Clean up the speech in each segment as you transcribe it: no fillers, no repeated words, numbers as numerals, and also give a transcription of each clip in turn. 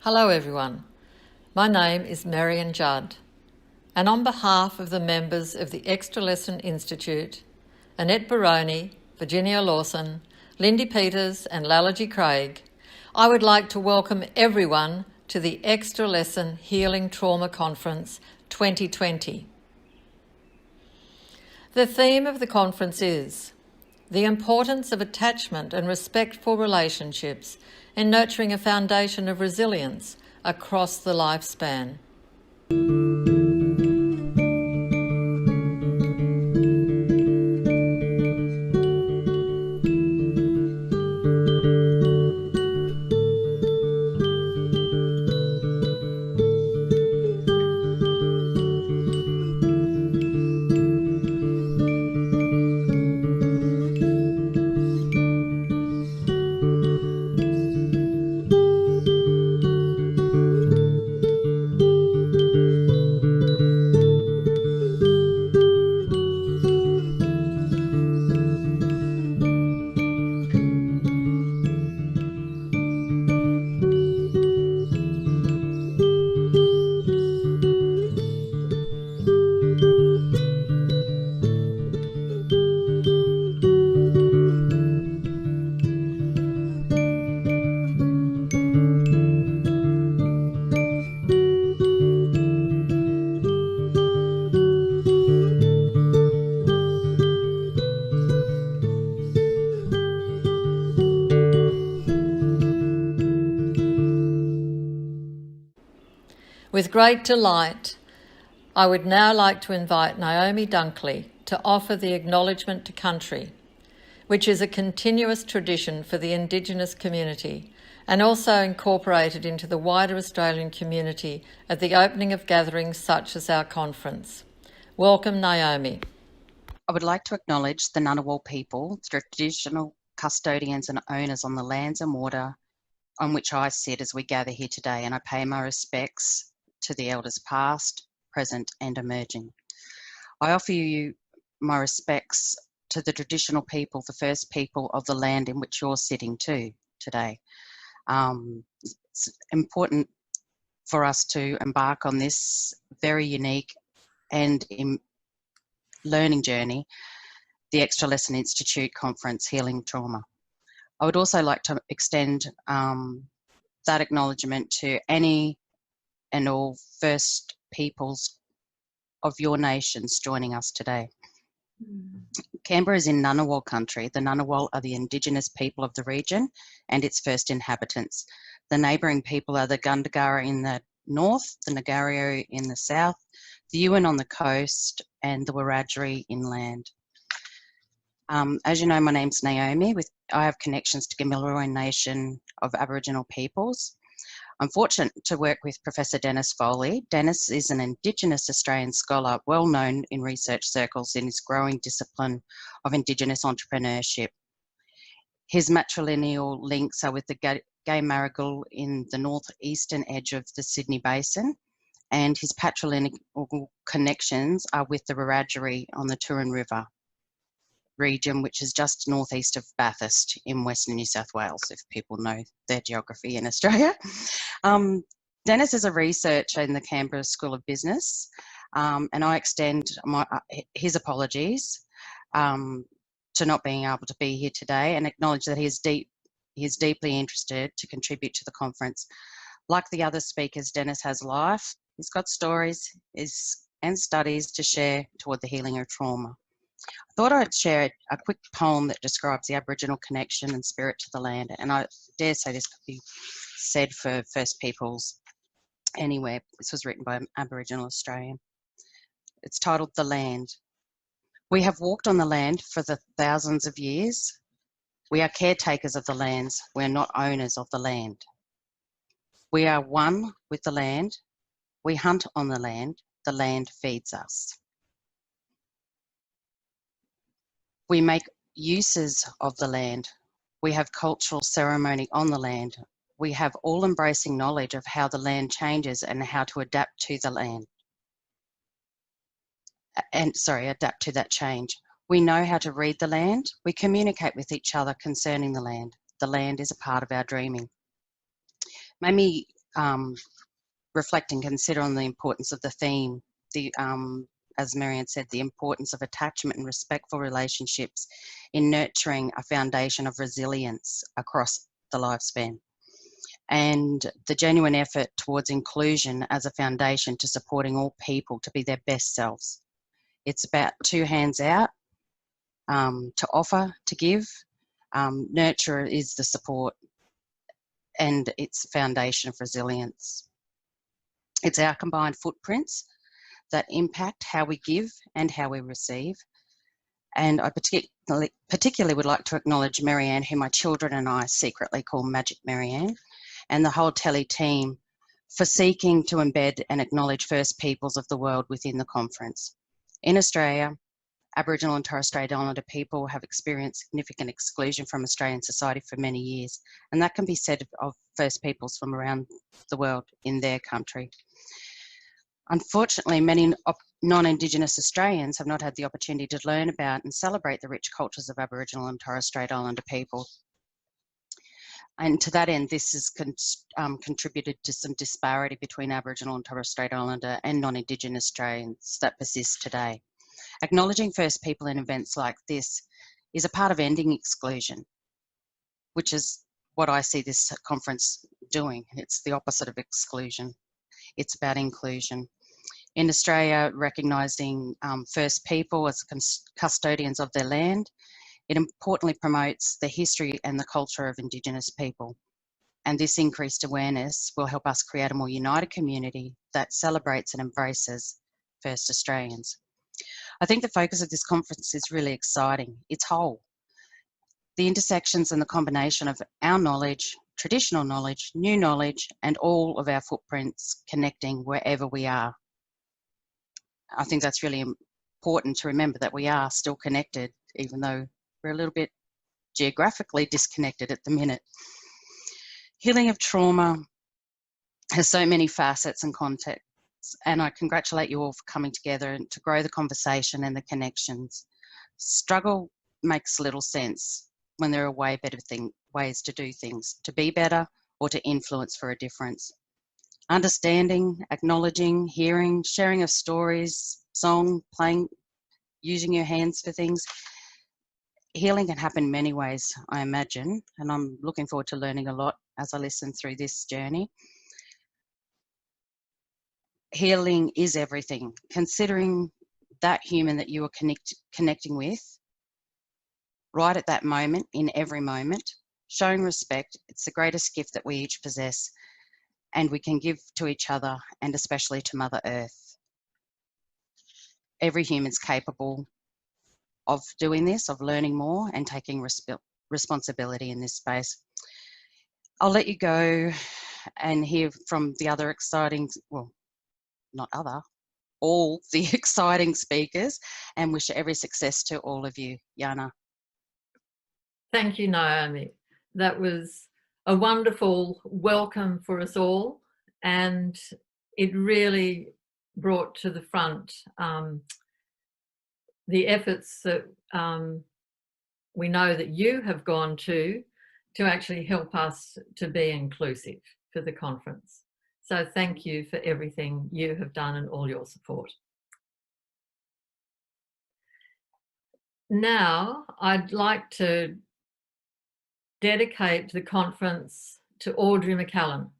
Hello everyone, my name is Marian Judd, and on behalf of the members of the Extra Lesson Institute, Annette Baroni, Virginia Lawson, Lindy Peters and Lalaji Craig, I would like to welcome everyone to the Extra Lesson Healing Trauma Conference 2020. The theme of the conference is the importance of attachment and respectful relationships in nurturing a foundation of resilience across the lifespan. With great delight, I would now like to invite Naomi Dunkley to offer the Acknowledgement to Country, which is a continuous tradition for the Indigenous community and also incorporated into the wider Australian community at the opening of gatherings such as our conference. Welcome, Naomi. I would like to acknowledge the Ngunnawal people, the traditional custodians and owners on the lands and water on which I sit as we gather here today, and I pay my respects to the elders past, present and emerging. I offer you my respects to the traditional people, the first people of the land in which you're sitting too today. It's important for us to embark on this very unique and learning journey, the Extra Lesson Institute Conference, Healing Trauma. I would also like to extend that acknowledgement to any and all First Peoples of your nations joining us today. Canberra is in Ngunnawal country. The Ngunnawal are the Indigenous people of the region and its first inhabitants. The neighbouring people are the Gundungurra in the north, the Nagario in the south, the Yuin on the coast and the Wiradjuri inland. As you know, my name's Naomi. I have connections to Gamilaroi Nation of Aboriginal peoples. I'm fortunate to work with Professor Dennis Foley. Dennis is an Indigenous Australian scholar well known in research circles in his growing discipline of Indigenous entrepreneurship. His matrilineal links are with the Gay Marigal in the northeastern edge of the Sydney Basin, and his patrilineal connections are with the Wiradjuri on the Turin River region, which is just northeast of Bathurst in Western New South Wales, if people know their geography in Australia. Dennis is a researcher in the Canberra School of Business, and I extend his apologies to not being able to be here today and acknowledge that he is deeply interested to contribute to the conference. Like the other speakers, Dennis has life, he's got stories and studies to share toward the healing of trauma. I thought I'd share a quick poem that describes the Aboriginal connection and spirit to the land, and I dare say this could be said for First Peoples anywhere. This was written by an Aboriginal Australian. It's titled The Land. We have walked on the land for the thousands of years. We are caretakers of the lands. We are not owners of the land. We are one with the land. We hunt on the land. The land feeds us. We make uses of the land. We have cultural ceremony on the land. We have all-embracing knowledge of how the land changes and how to adapt to the land. Adapt to that change. We know how to read the land. We communicate with each other concerning the land. The land is a part of our dreaming. May me reflect and consider on the importance of the theme, as Marian said, the importance of attachment and respectful relationships in nurturing a foundation of resilience across the lifespan, and the genuine effort towards inclusion as a foundation to supporting all people to be their best selves. It's about two hands out, to offer, to give. Nurture is the support, and it's a foundation of resilience. It's our combined footprints that impact how we give and how we receive. And I particularly would like to acknowledge Marianne, who my children and I secretly call Magic Marianne, and the whole Telly team for seeking to embed and acknowledge First Peoples of the world within the conference. In Australia, Aboriginal and Torres Strait Islander people have experienced significant exclusion from Australian society for many years, and that can be said of First Peoples from around the world in their country. Unfortunately, many non-Indigenous Australians have not had the opportunity to learn about and celebrate the rich cultures of Aboriginal and Torres Strait Islander people. And to that end, this has contributed to some disparity between Aboriginal and Torres Strait Islander and non-Indigenous Australians that persists today. Acknowledging First People in events like this is a part of ending exclusion, which is what I see this conference doing. It's the opposite of exclusion. It's about inclusion. In Australia, recognising First People as custodians of their land, it importantly promotes the history and the culture of Indigenous people. And this increased awareness will help us create a more united community that celebrates and embraces First Australians. I think the focus of this conference is really exciting. It's whole. The intersections and the combination of our knowledge, traditional knowledge, new knowledge, and all of our footprints connecting wherever we are. I think that's really important to remember, that we are still connected, even though we're a little bit geographically disconnected at the minute. Healing of trauma has so many facets and contexts, and I congratulate you all for coming together and to grow the conversation and the connections. Struggle makes little sense when there are way better ways to do things, to be better or to influence for a difference. Understanding, acknowledging, hearing, sharing of stories, song, playing, using your hands for things. Healing can happen many ways, I imagine, and I'm looking forward to learning a lot as I listen through this journey. Healing is everything. Considering that human that you are connecting with right at that moment, in every moment, showing respect, it's the greatest gift that we each possess, and we can give to each other and especially to Mother Earth. Every human's capable of doing this, of learning more and taking responsibility in this space. I'll let you go and hear from the other exciting, well, not other, all the exciting speakers, and wish every success to all of you. Yana. Thank you, Naomi. That was a wonderful welcome for us all, and it really brought to the front the efforts that we know that you have gone to actually help us to be inclusive for the conference. So thank you for everything you have done and all your support. Now I'd like to dedicate the conference to Audrey McCallum.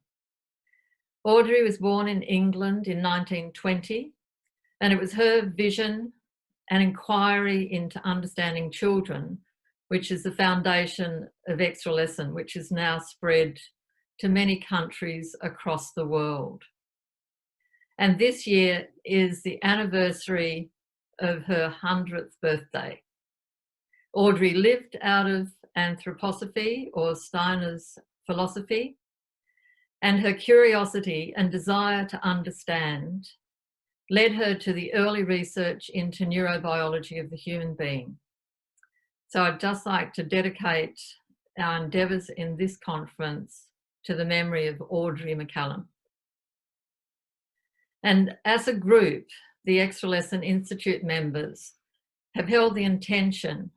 Audrey was born in England in 1920, and it was her vision and inquiry into understanding children, which is the foundation of Extra Lesson, which is now spread to many countries across the world. And this year is the anniversary of her 100th birthday. Audrey lived out of anthroposophy, or Steiner's philosophy, and her curiosity and desire to understand led her to the early research into neurobiology of the human being. So I'd just like to dedicate our endeavours in this conference to the memory of Audrey McCallum. And as a group, the Extra Lesson Institute members have held the intention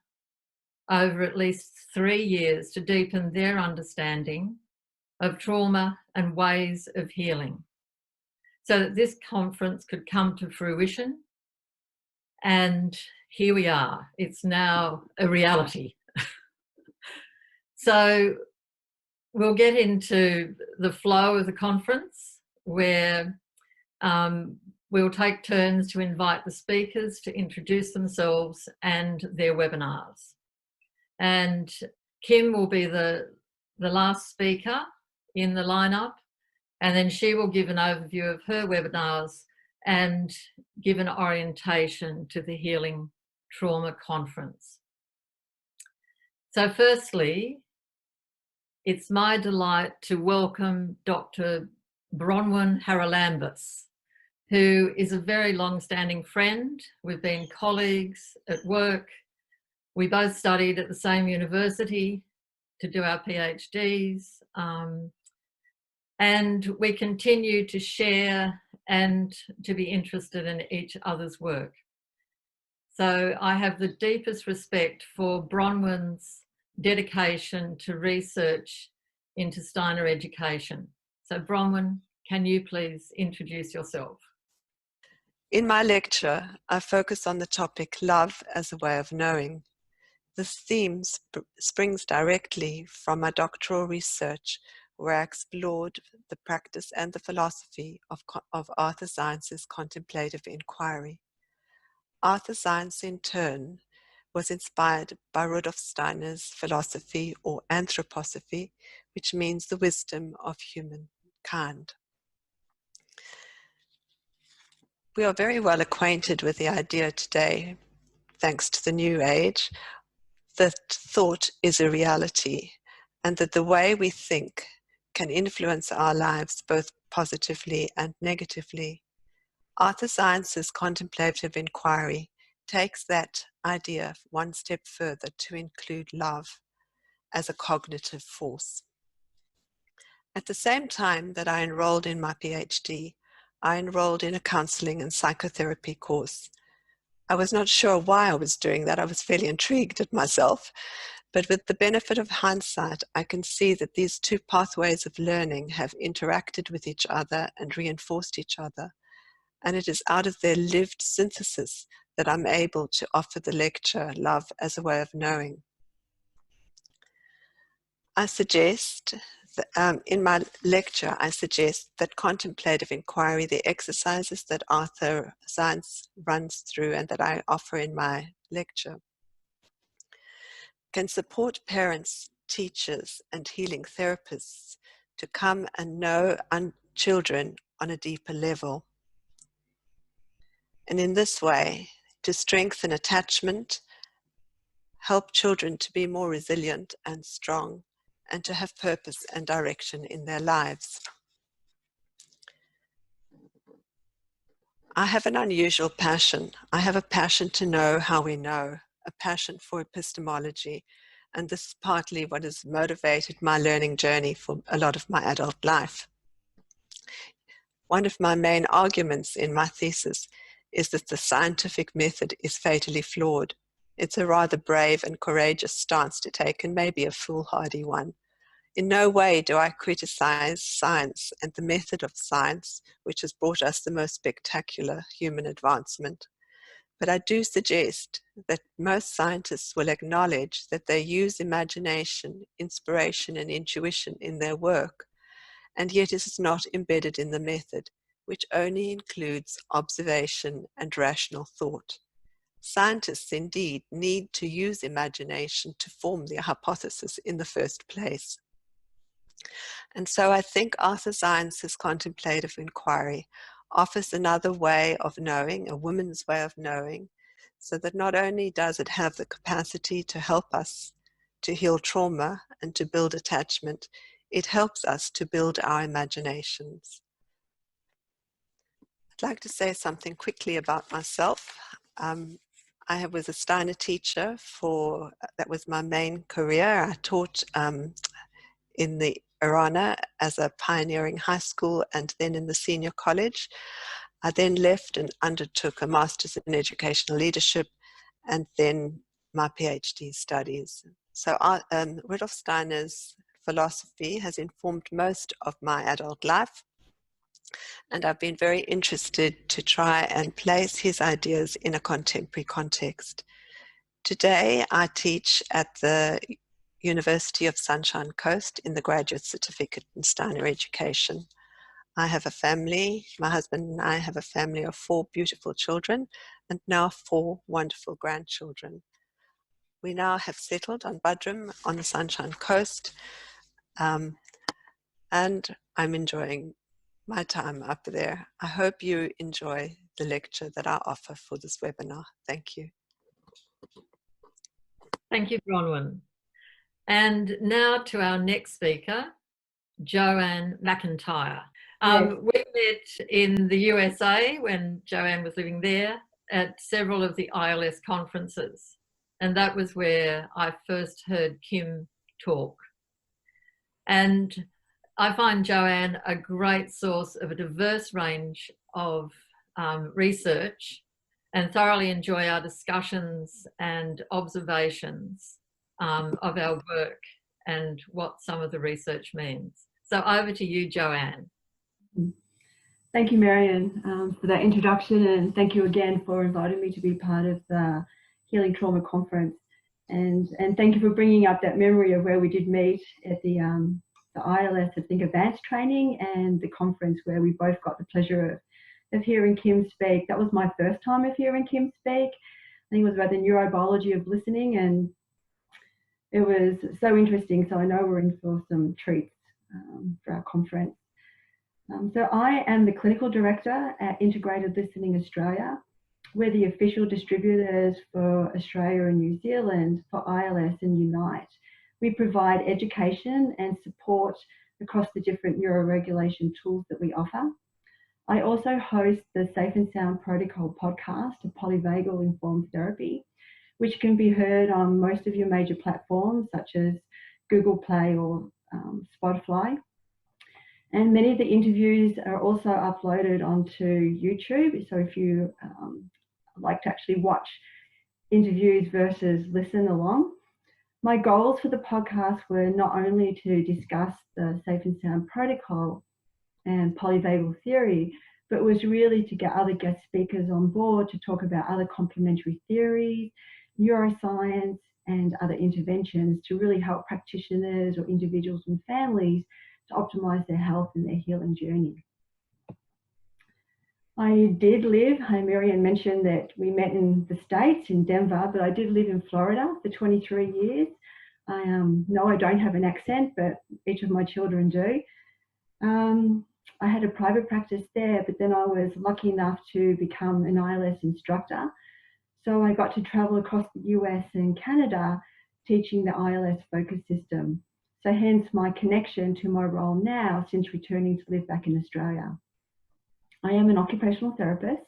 over at least 3 years to deepen their understanding of trauma and ways of healing, so that this conference could come to fruition. And here we are. It's now a reality. So we'll get into the flow of the conference, where we'll take turns to invite the speakers to introduce themselves and their webinars. And Kim will be the last speaker in the lineup, and then she will give an overview of her webinars and give an orientation to the Healing Trauma Conference. So firstly, it's my delight to welcome Dr. Bronwyn Ierace, who is a very long-standing friend. We've been colleagues at work. We both studied at the same university to do our PhDs, and we continue to share and to be interested in each other's work. So I have the deepest respect for Bronwyn's dedication to research into Steiner education. So Bronwyn, can you please introduce yourself? In my lecture, I focus on the topic love as a way of knowing. This theme springs directly from my doctoral research, where I explored the practice and the philosophy of Arthur Science's contemplative inquiry. Arthur Science, in turn, was inspired by Rudolf Steiner's philosophy or anthroposophy, which means the wisdom of humankind. We are very well acquainted with the idea today, thanks to the New Age, that thought is a reality and that the way we think can influence our lives both positively and negatively. Arthur Science's contemplative inquiry takes that idea one step further to include love as a cognitive force. At the same time that I enrolled in my PhD, I enrolled in a counseling and psychotherapy course. I was not sure why I was doing that. I was fairly intrigued at myself. But with the benefit of hindsight, I can see that these two pathways of learning have interacted with each other and reinforced each other. And it is out of their lived synthesis that I'm able to offer the lecture, Love as a Way of Knowing. I suggest, in my lecture, I suggest that contemplative inquiry, the exercises that Arthur Science runs through and that I offer in my lecture, can support parents, teachers, and healing therapists to come and know children on a deeper level. And in this way, to strengthen attachment, help children to be more resilient and strong, and to have purpose and direction in their lives. I have an unusual passion. I have a passion to know how we know, a passion for epistemology, and this is partly what has motivated my learning journey for a lot of my adult life. One of my main arguments in my thesis is that the scientific method is fatally flawed. It's a rather brave and courageous stance to take, and maybe a foolhardy one. In no way do I criticize science and the method of science, which has brought us the most spectacular human advancement. But I do suggest that most scientists will acknowledge that they use imagination, inspiration, and intuition in their work, and yet it is not embedded in the method, which only includes observation and rational thought. Scientists indeed need to use imagination to form their hypothesis in the first place. And so I think Arthur Science's contemplative inquiry offers another way of knowing, a woman's way of knowing, so that not only does it have the capacity to help us to heal trauma and to build attachment, it helps us to build our imaginations. I'd like to say something quickly about myself. I was a Steiner teacher that was my main career. I taught in the Irana as a pioneering high school and then in the senior college. I then left and undertook a master's in educational leadership and then my PhD studies. So Rudolf Steiner's philosophy has informed most of my adult life, and I've been very interested to try and place his ideas in a contemporary context. Today, I teach at the University of Sunshine Coast in the graduate certificate in Steiner education. I have a family, my husband and I have a family of 4 beautiful children and now 4 wonderful grandchildren. We now have settled on Budrum on the Sunshine Coast, and I'm enjoying my time up there. I hope you enjoy the lecture that I offer for this webinar. Thank you. Thank you, Bronwyn. And now to our next speaker, Joanne McIntyre. Yes. We met in the USA when Joanne was living there at several of the ILS conferences. And that was where I first heard Kim talk. And I find Joanne a great source of a diverse range of research, and thoroughly enjoy our discussions and observations of our work and what some of the research means. So over to you, Joanne. Thank you, Marian, for that introduction, and thank you again for inviting me to be part of the Healing Trauma Conference. And thank you for bringing up that memory of where we did meet at the ILS, I think, advanced training, and the conference where we both got the pleasure of hearing Kim speak. That was my first time of hearing Kim speak. I think it was about the neurobiology of listening, and it was so interesting. So I know we're in for some treats for our conference. So I am the clinical director at Integrated Listening Australia. We're the official distributors for Australia and New Zealand for ILS and Unite. We provide education and support across the different neuroregulation tools that we offer. I also host the Safe and Sound Protocol podcast of polyvagal informed therapy, which can be heard on most of your major platforms such as Google Play or Spotify. And many of the interviews are also uploaded onto YouTube. So if you like to actually watch interviews versus listen along. My goals for the podcast were not only to discuss the Safe and Sound Protocol and polyvagal theory, but was really to get other guest speakers on board to talk about other complementary theories, neuroscience, and other interventions to really help practitioners or individuals and families to optimize their health and their healing journey. I did live, Marian mentioned that we met in the States, in Denver, but I did live in Florida for 23 years. No, I don't have an accent, but each of my children do. I had a private practice there, but then I was lucky enough to become an ILS instructor. So I got to travel across the US and Canada teaching the ILS focus system. So hence my connection to my role now since returning to live back in Australia. I am an occupational therapist.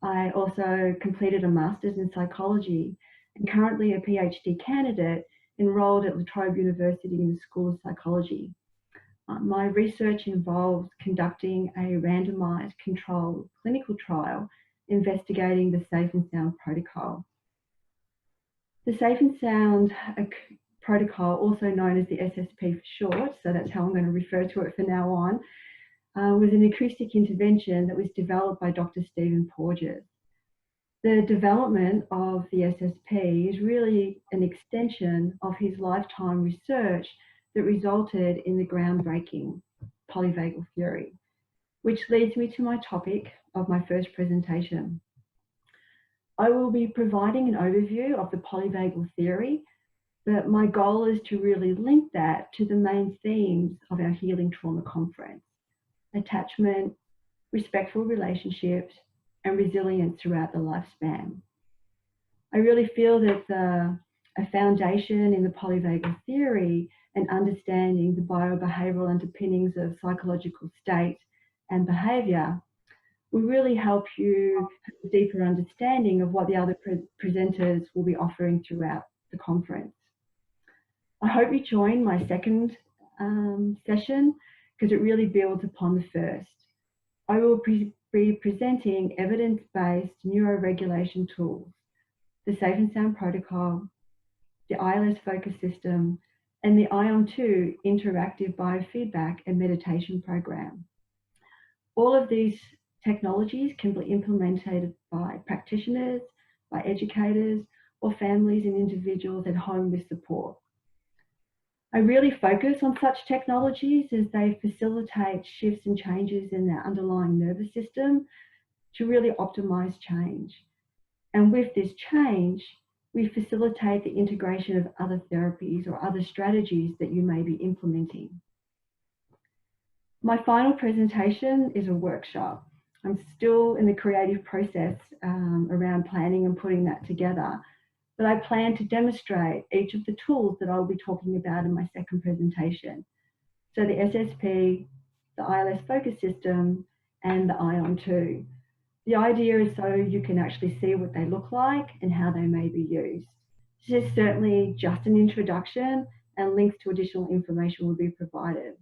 I also completed a master's in psychology and currently a PhD candidate enrolled at La Trobe University in the School of Psychology. My research involves conducting a randomized controlled clinical trial investigating the Safe and Sound Protocol. The Safe and Sound Protocol, also known as the SSP for short, so that's how I'm going to refer to it from now on, was an acoustic intervention that was developed by Dr. Stephen Porges. The development of the SSP is really an extension of his lifetime research that resulted in the groundbreaking polyvagal theory, which leads me to my topic of my first presentation. I will be providing an overview of the polyvagal theory, but my goal is to really link that to the main themes of our Healing Trauma Conference: attachment, respectful relationships, and resilience throughout the lifespan. I really feel that a foundation in the polyvagal theory and understanding the biobehavioral underpinnings of psychological state and behaviour will really help you have a deeper understanding of what the other presenters will be offering throughout the conference. I hope you join my second session because it really builds upon the first. I will be presenting evidence-based neuroregulation tools, the Safe and Sound Protocol, the ILS focus system, and the ION 2 interactive biofeedback and meditation program. All of these technologies can be implemented by practitioners, by educators, or families and individuals at home with support. I really focus on such technologies as they facilitate shifts and changes in their underlying nervous system to really optimize change. And with this change, we facilitate the integration of other therapies or other strategies that you may be implementing. My final presentation is a workshop. I'm still in the creative process around planning and putting that together, but I plan to demonstrate each of the tools that I'll be talking about in my second presentation. So the SSP, the ILS focus system, and the ION 2. The idea is so you can actually see what they look like and how they may be used. This is certainly just an introduction, and links to additional information will be provided.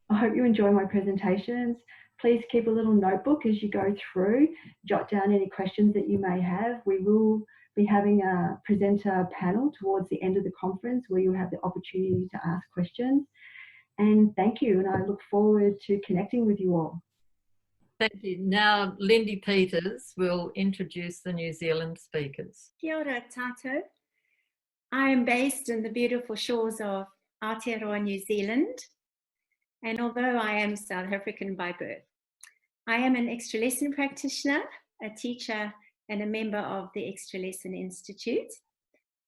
I hope you enjoy my presentations. Please keep a little notebook as you go through, jot down any questions that you may have. We will be having a presenter panel towards the end of the conference where you'll have the opportunity to ask questions. And thank you, and I look forward to connecting with you all. Thank you. Now, Lindy Peters will introduce the New Zealand speakers. Kia ora tātou. I am based in the beautiful shores of Aotearoa, New Zealand, and although I am South African by birth, I am an extra lesson practitioner, a teacher, and a member of the Extra Lesson Institute,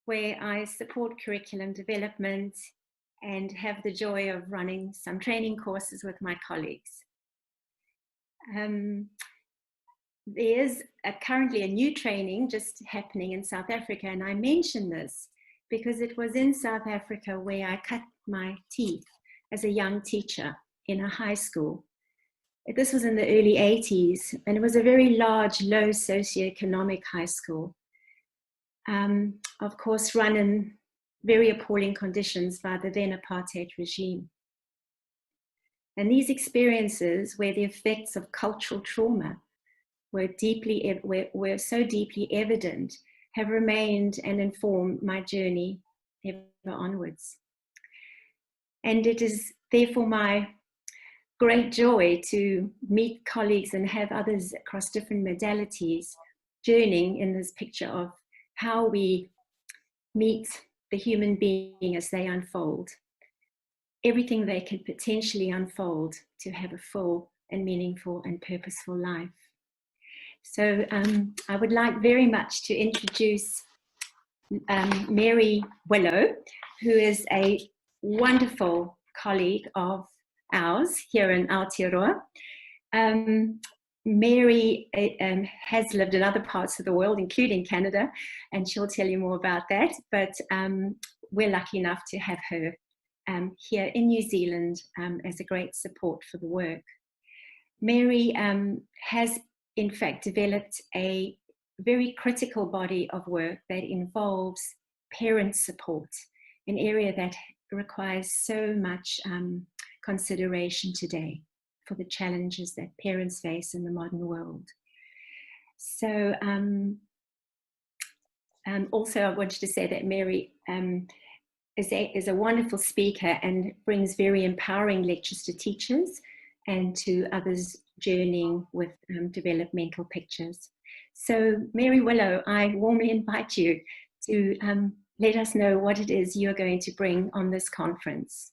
where I support curriculum development and have the joy of running some training courses with my colleagues. There's currently a new training just happening in South Africa, and I mention this because it was in South Africa where I cut my teeth as a young teacher in a high school. This was in the early 80s, and it was a very large, low socioeconomic high school. Of course, run in very appalling conditions by the then apartheid regime. And these experiences, where the effects of cultural trauma were so deeply evident, have remained and informed my journey ever onwards. And it is therefore my great joy to meet colleagues and have others across different modalities journeying in this picture of how we meet the human being as they unfold. Everything they can potentially unfold to have a full and meaningful and purposeful life. So I would like very much to introduce Mary Willow, who is a wonderful colleague of ours here in Aotearoa. Mary has lived in other parts of the world, including Canada, and she'll tell you more about that, but we're lucky enough to have her here in New Zealand as a great support for the work. Mary has in fact developed a very critical body of work that involves parent support, an area that requires so much consideration today for the challenges that parents face in the modern world. So also I wanted to say that Mary is a wonderful speaker and brings very empowering lectures to teachers and to others journeying with developmental pictures. So Mary Willow, I warmly invite you to let us know what it is you're going to bring on this conference.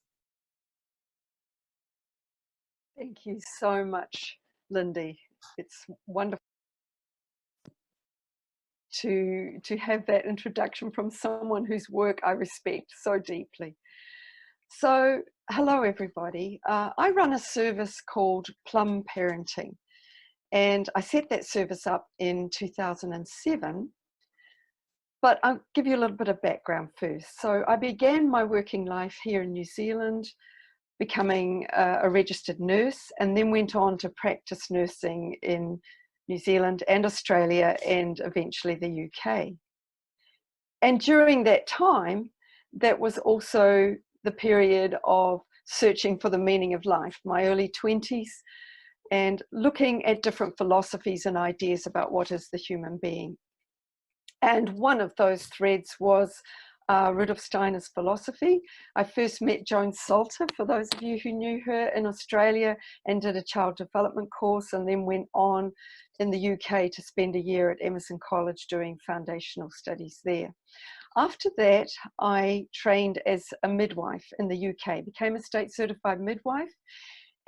Thank you so much, Lindy. It's wonderful to have that introduction from someone whose work I respect so deeply. So, hello everybody. I run a service called Plum Parenting, and I set that service up in 2007. But I'll give you a little bit of background first. So I began my working life here in New Zealand, becoming a registered nurse, and then went on to practice nursing in New Zealand and Australia and eventually the UK. And during that time, that was also the period of searching for the meaning of life, my early 20s, and looking at different philosophies and ideas about what is the human being. And one of those threads was Rudolf Steiner's philosophy. I first met Joan Salter, for those of you who knew her, in Australia, and did a child development course, and then went on in the UK to spend a year at Emerson College doing foundational studies there. After that, I trained as a midwife in the UK, became a state certified midwife,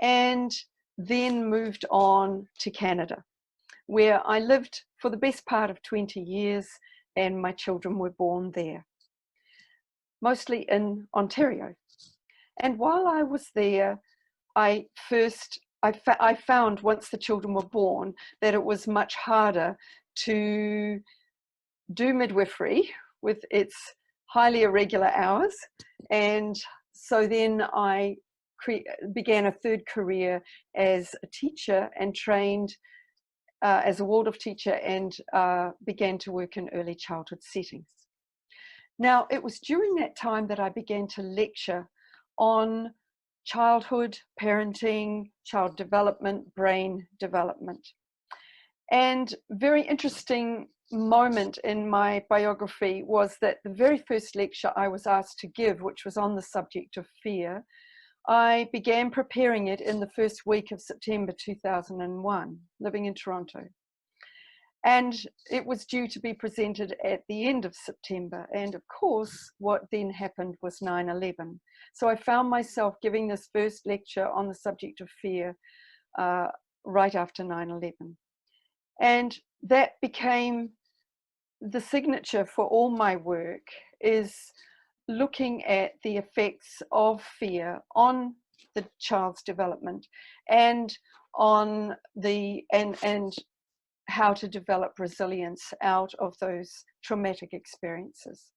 and then moved on to Canada, where I lived for the best part of 20 years, and my children were born there, mostly in Ontario. And while I was there, I found once the children were born that it was much harder to do midwifery with its highly irregular hours. And so then I began a third career as a teacher and trained as a Waldorf teacher, and began to work in early childhood settings. Now, it was during that time that I began to lecture on childhood, parenting, child development, brain development. And very interesting moment in my biography was that the very first lecture I was asked to give, which was on the subject of fear, I began preparing it in the first week of September 2001, living in Toronto. And it was due to be presented at the end of September. And of course, what then happened was 9/11. So I found myself giving this first lecture on the subject of fear right after 9/11. And that became the signature for all my work, is looking at the effects of fear on the child's development and on the and how to develop resilience out of those traumatic experiences.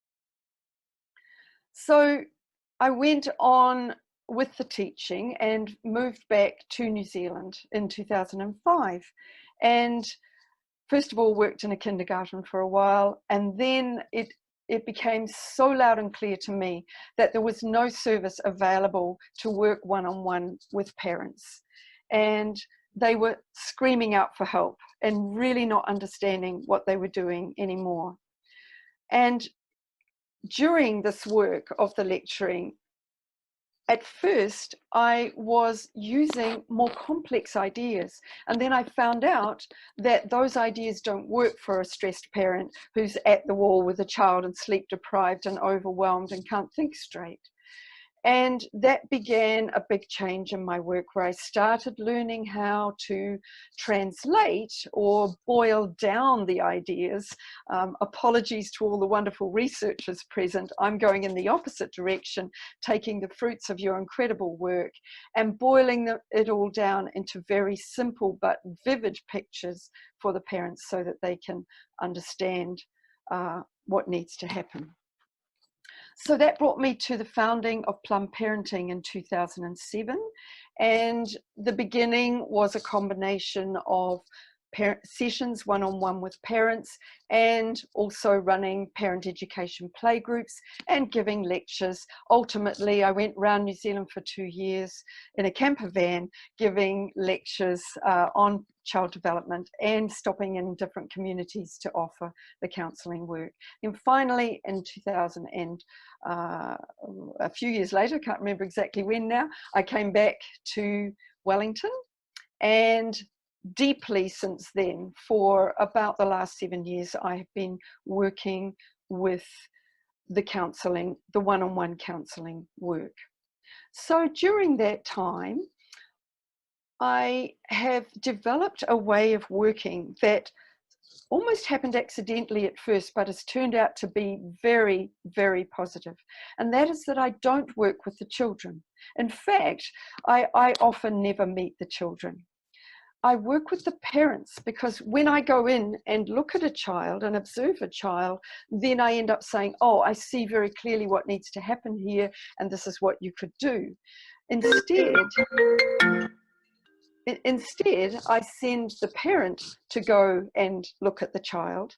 So I went on with the teaching and moved back to New Zealand in 2005, and first of all worked in a kindergarten for a while, and then it became so loud and clear to me that there was no service available to work one-on-one with parents. And they were screaming out for help and really not understanding what they were doing anymore. And during this work of the lecturing, at first I was using more complex ideas, and then I found out that those ideas don't work for a stressed parent who's at the wall with a child and sleep deprived and overwhelmed and can't think straight. And that began a big change in my work, where I started learning how to translate or boil down the ideas. Apologies to all the wonderful researchers present. I'm going in the opposite direction, taking the fruits of your incredible work and boiling it all down into very simple but vivid pictures for the parents, so that they can understand what needs to happen. So that brought me to the founding of Plum Parenting in 2007. And the beginning was a combination of sessions one-on-one with parents, and also running parent education playgroups and giving lectures. Ultimately, I went around New Zealand for 2 years in a camper van, giving lectures on child development and stopping in different communities to offer the counselling work. And finally, in 2000 and a few years later, I can't remember exactly when now, I came back to Wellington, and deeply since then, for about the last 7 years, I have been working with the counselling, the one-on-one counselling work. So during that time, I have developed a way of working that almost happened accidentally at first, but has turned out to be very, very positive. And that is that I don't work with the children. In fact, I often never meet the children. I work with the parents, because when I go in and look at a child and observe a child, then I end up saying, oh, I see very clearly what needs to happen here, and this is what you could do. Instead, I send the parent to go and look at the child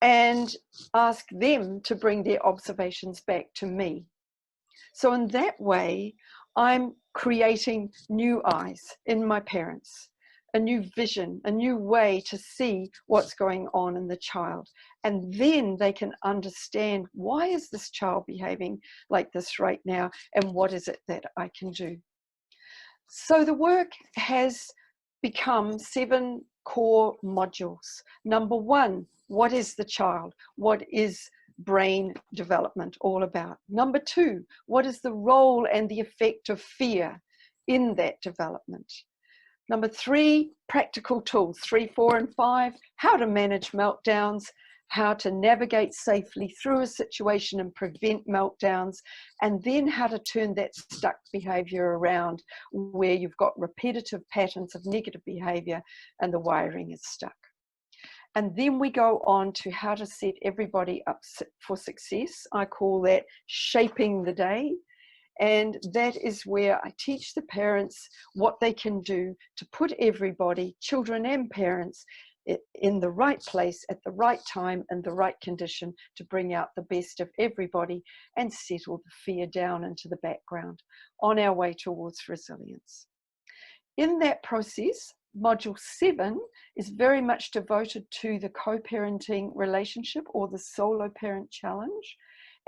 and ask them to bring their observations back to me. So in that way, I'm creating new eyes in my parents, a new vision, a new way to see what's going on in the child. And then they can understand, why is this child behaving like this right now? And what is it that I can do? So the work has become 7 core modules. Number 1, what is the child? What is brain development all about? Number 2, what is the role and the effect of fear in that development? Number 3, practical tools, 3, 4, and 5, how to manage meltdowns, how to navigate safely through a situation and prevent meltdowns, and then how to turn that stuck behavior around where you've got repetitive patterns of negative behavior and the wiring is stuck. And then we go on to how to set everybody up for success. I call that shaping the day. And that is where I teach the parents what they can do to put everybody, children and parents, in the right place at the right time and the right condition to bring out the best of everybody and settle the fear down into the background on our way towards resilience. In that process, Module 7 is very much devoted to the co-parenting relationship or the solo parent challenge,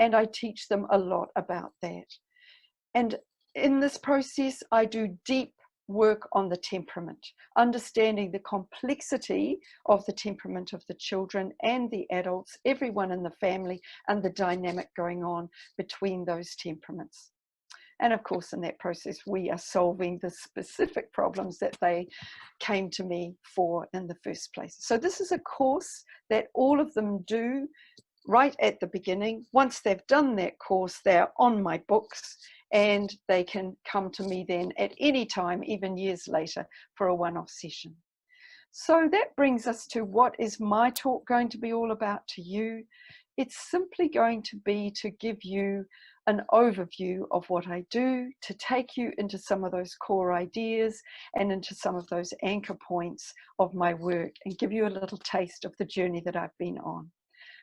and I teach them a lot about that. And in this process, I do deep work on the temperament, understanding the complexity of the temperament of the children and the adults, everyone in the family, and the dynamic going on between those temperaments. And of course, in that process, we are solving the specific problems that they came to me for in the first place. So this is a course that all of them do right at the beginning. Once they've done that course, they're on my books, and they can come to me then at any time, even years later, for a one-off session. So that brings us to what is my talk going to be all about to you. It's simply going to be to give you an overview of what I do, to take you into some of those core ideas and into some of those anchor points of my work, and give you a little taste of the journey that I've been on.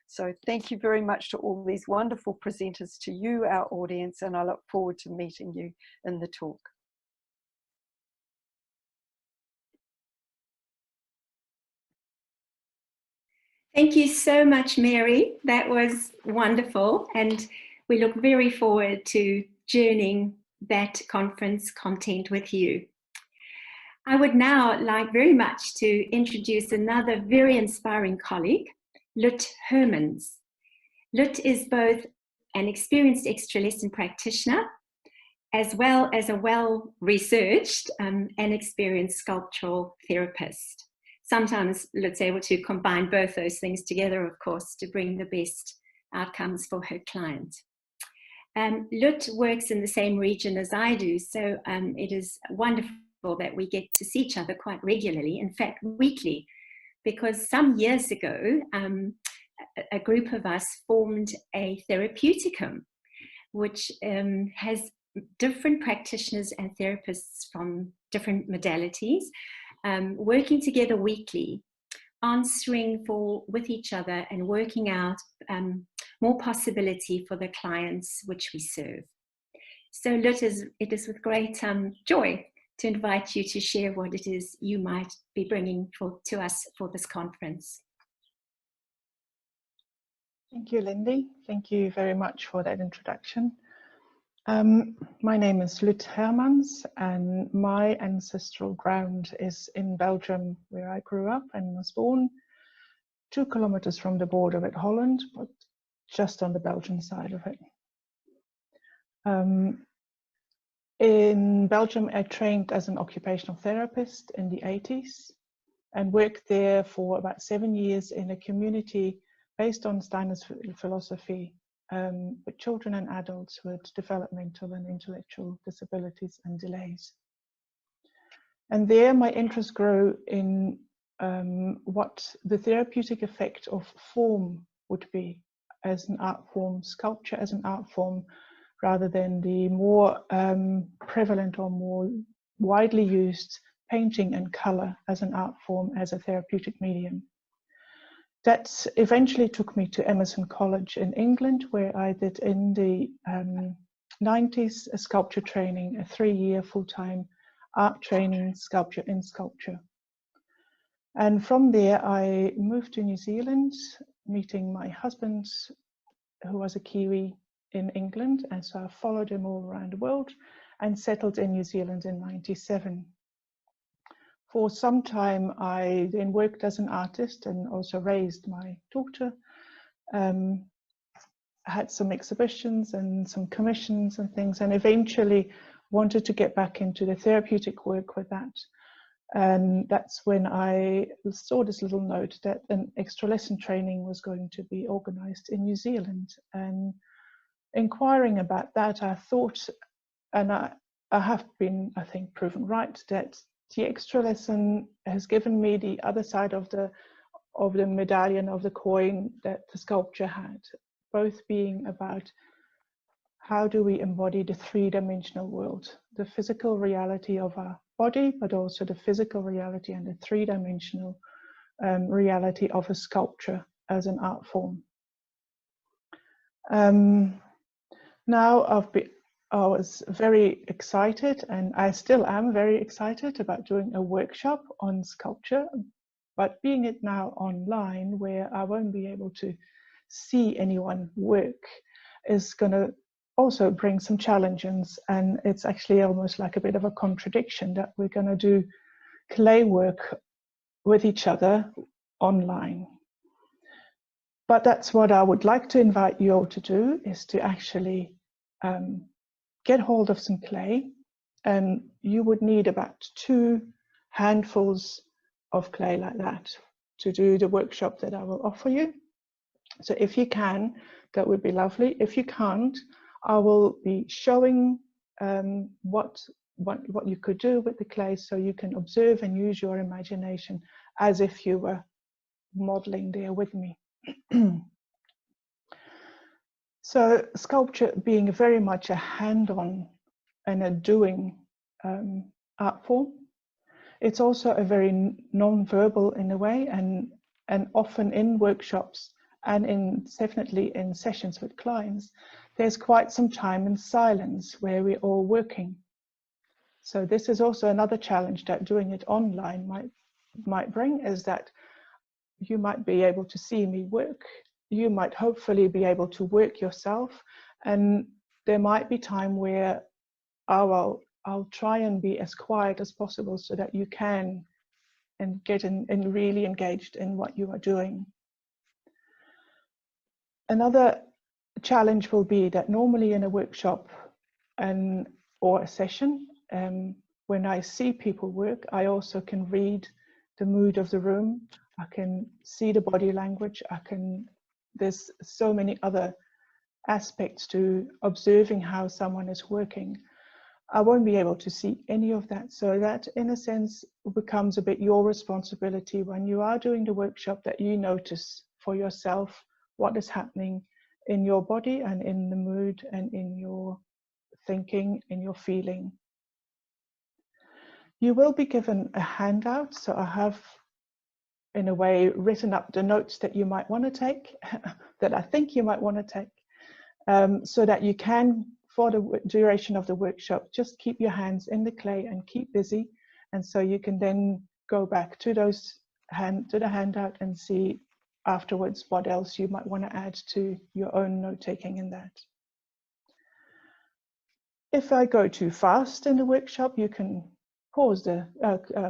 So thank you very much to all these wonderful presenters, to you, our audience, and I look forward to meeting you in the talk. Thank you so much, Mary. That was wonderful, and we look very forward to journeying that conference content with you. I would now like very much to introduce another very inspiring colleague, Lute Hermans. Lute is both an experienced extra lesson practitioner as well as a well-researched and experienced sculptural therapist. Sometimes Lute's able to combine both those things together, of course, to bring the best outcomes for her client. Lute works in the same region as I do, so it is wonderful that we get to see each other quite regularly, in fact weekly, because some years ago a group of us formed a therapeuticum, which has different practitioners and therapists from different modalities working together weekly, answering with each other and working out more possibility for the clients which we serve. So Lute, it is with great joy to invite you to share what it is you might be bringing to us for this conference. Thank you, Lindy. Thank you very much for that introduction. My name is Lute Hermans, and my ancestral ground is in Belgium, where I grew up and was born, 2 kilometers from the border with Holland, but just on the Belgian side of it. In Belgium, I trained as an occupational therapist in the 80s and worked there for about 7 years in a community based on Steiner's philosophy, with children and adults with developmental and intellectual disabilities and delays. And there my interest grew in what the therapeutic effect of form would be as an art form, sculpture as an art form, rather than the more prevalent or more widely used painting and color as an art form, as a therapeutic medium. That eventually took me to Emerson College in England, where I did in the 90s a sculpture training, a 3-year full-time art training, sculpture in sculpture. And from there, I moved to New Zealand, meeting my husband, who was a Kiwi in England. And so I followed him all around the world and settled in New Zealand in '97. For some time, I then worked as an artist and also raised my daughter. Had some exhibitions and some commissions and things, and eventually wanted to get back into the therapeutic work with that. And that's when I saw this little note that an extra lesson training was going to be organized in New Zealand. And inquiring about that, I thought, and I have been, I think, proven right, that the extra lesson has given me the other side of the medallion, of the coin that the sculpture had, both being about how do we embody the three-dimensional world, the physical reality of our body, but also the physical reality and the three-dimensional reality of a sculpture as an art form. Now I was very excited, and I still am very excited about doing a workshop on sculpture, but being it now online, where I won't be able to see anyone work, is going to also bring some challenges. And it's actually almost like a bit of a contradiction that we're going to do clay work with each other online. But that's what I would like to invite you all to do, is to actually get hold of some clay. And you would need about 2 handfuls of clay like that to do the workshop that I will offer you. So if you can, that would be lovely. If you can't, I will be showing what you could do with the clay, so you can observe and use your imagination as if you were modeling there with me. So sculpture being very much a hand-on and a doing art form, it's also a very non-verbal in a way, and often in workshops and definitely in sessions with clients, there's quite some time in silence where we're all working. So this is also another challenge that doing it online might bring, is that you might be able to see me work. You might hopefully be able to work yourself, and there might be time where I'll try and be as quiet as possible so that you can and get in really engaged in what you are doing. Another challenge will be that normally in a workshop or a session, when I see people work, I also can read the mood of the room. I can see the body language. There's so many other aspects to observing how someone is working. I won't be able to see any of that. So that, in a sense, becomes a bit your responsibility when you are doing the workshop, that you notice for yourself what is happening in your body and in the mood and in your thinking, in your feeling. You will be given a handout. So I have, in a way, written up the notes that you might want to take, that I think you might want to take, so that you can, for the duration of the workshop, just keep your hands in the clay and keep busy. And so you can then go back to the handout and see afterwards what else you might want to add to your own note-taking in that. If I go too fast in the workshop, you can pause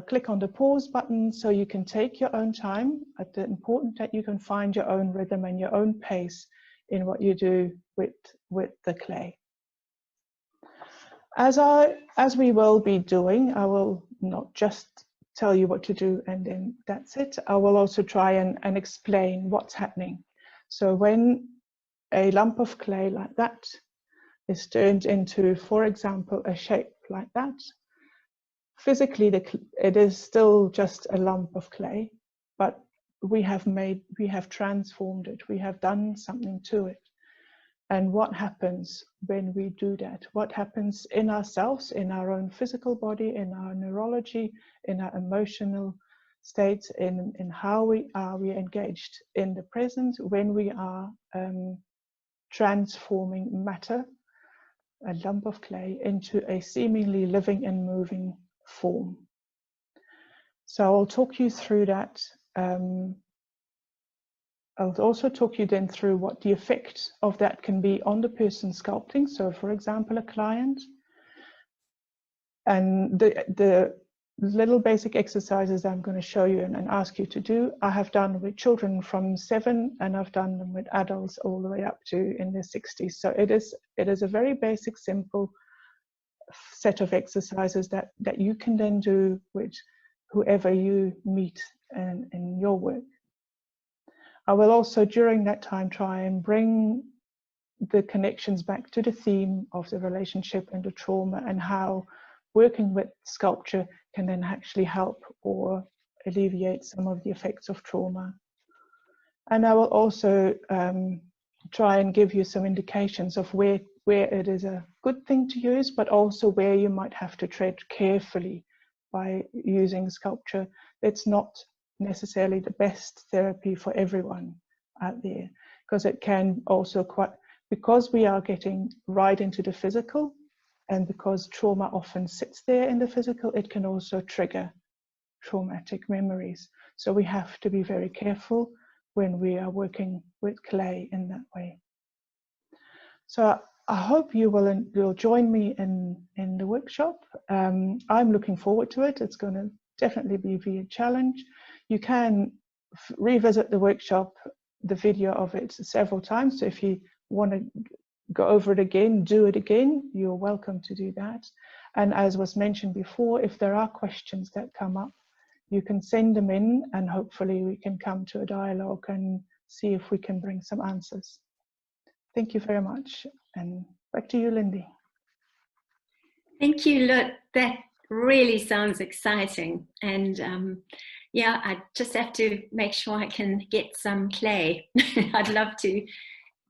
click on the pause button, so you can take your own time. It's important that you can find your own rhythm and your own pace in what you do with the clay. As we will be doing, I will not just tell you what to do and then that's it. I will also try and explain what's happening. So when a lump of clay like that is turned into, for example, a shape like that, physically it is still just a lump of clay, but we have transformed it, we have done something to it. And what happens when we do that? What happens in ourselves, in our own physical body, in our neurology, in our emotional states, in how we engaged in the present when we are transforming matter, a lump of clay, into a seemingly living and moving form. So I'll talk you through that. I'll also talk you then through what the effect of that can be on the person sculpting. So for example, a client. And the little basic exercises I'm going to show you and ask you to do, I have done with children from 7, and I've done them with adults all the way up to in their 60s. So it is a very basic, simple set of exercises that you can then do with whoever you meet in your work. I will also during that time try and bring the connections back to the theme of the relationship and the trauma, and how working with sculpture can then actually help or alleviate some of the effects of trauma. And I will also try and give you some indications of where it is a good thing to use, but also where you might have to tread carefully by using sculpture. It's not necessarily the best therapy for everyone out there, because it can also because we are getting right into the physical, and because trauma often sits there in the physical, it can also trigger traumatic memories. So we have to be very careful when we are working with clay in that way. So I hope you'll join me in the workshop. I'm looking forward to it. It's going to definitely be a challenge. You can revisit the workshop, the video of it several times. So if you want to go over it again, do it again, you're welcome to do that. And as was mentioned before, if there are questions that come up, you can send them in, and hopefully we can come to a dialogue and see if we can bring some answers. Thank you very much. And back to you, Lindy. Thank you, Lute. That really sounds exciting. And yeah, I just have to make sure I can get some clay. I'd love to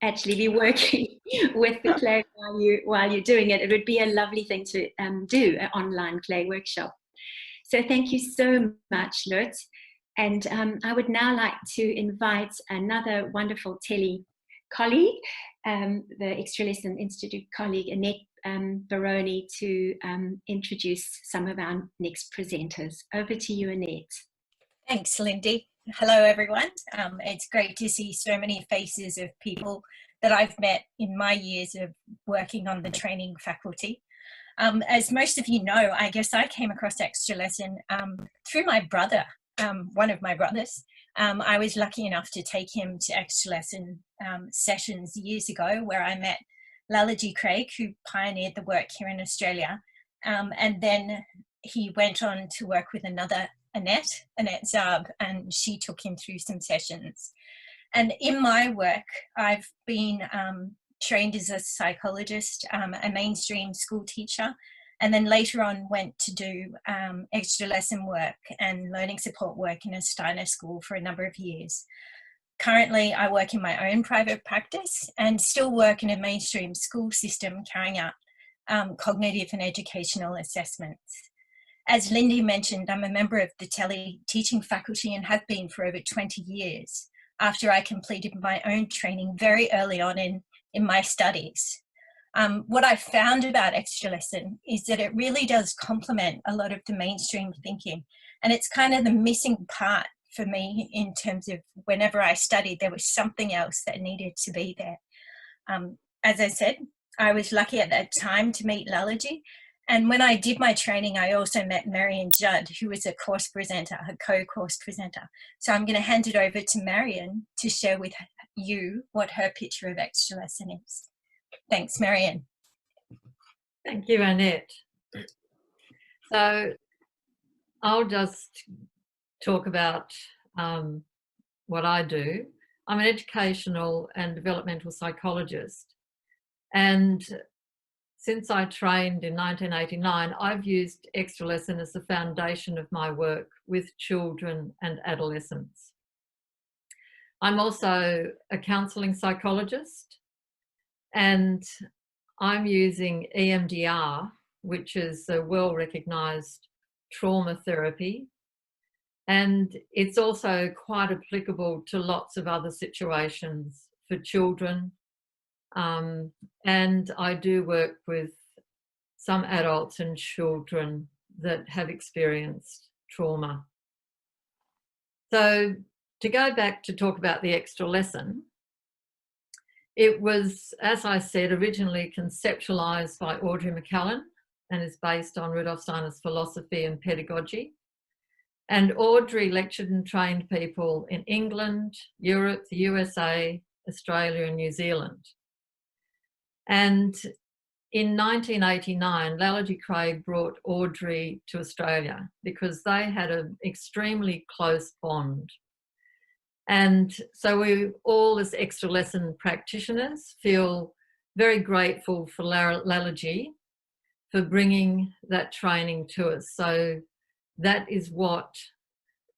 actually be working with the clay while you're doing it. It would be a lovely thing to do, an online clay workshop. So thank you so much, Lute. And I would now like to invite another wonderful colleague, the Extra Lesson Institute colleague, Annette Baroni, to introduce some of our next presenters. Over to you, Annette. Thanks, Lindy. Hello, everyone. It's great to see so many faces of people that I've met in my years of working on the training faculty. As most of you know, I guess I came across Extra Lesson through my brother, one of my brothers. I was lucky enough to take him to Extra Lesson sessions years ago, where I met Laliji Craig, who pioneered the work here in Australia. And then he went on to work with another Annette Zab, and she took him through some sessions. And in my work, I've been trained as a psychologist, a mainstream school teacher, and then later on went to do extra lesson work and learning support work in a Steiner school for a number of years. Currently, I work in my own private practice and still work in a mainstream school system carrying out cognitive and educational assessments. As Lindy mentioned, I'm a member of the teaching faculty and have been for over 20 years after I completed my own training very early on in my studies. What I found about Extra Lesson is that it really does complement a lot of the mainstream thinking, and it's kind of the missing part for me in terms of whenever I studied, there was something else that needed to be there. As I said, I was lucky at that time to meet Laliji, and when I did my training, I also met Marian Judd, who was a course presenter, a co-course presenter. So I'm going to hand it over to Marian to share with you what her picture of Extra Lesson is. Thanks, Marian. Thank you, Annette. So I'll just talk about what I do. I'm an educational and developmental psychologist, and since I trained in 1989, I've used Extra Lesson as the foundation of my work with children and adolescents. I'm also a counselling psychologist, and I'm using EMDR, which is a well-recognised trauma therapy, and it's also quite applicable to lots of other situations for children. And I do work with some adults and children that have experienced trauma So to go back to talk about the extra lesson, it was, as I said, originally conceptualised by Audrey McCallum and is based on Rudolf Steiner's philosophy and pedagogy. And Audrey lectured and trained people in England, Europe, the USA, Australia and New Zealand. And in 1989, Lalage Craig brought Audrey to Australia because they had an extremely close bond. And so we all, as extra lesson practitioners, feel very grateful for Lalage for bringing that training to us. So that is what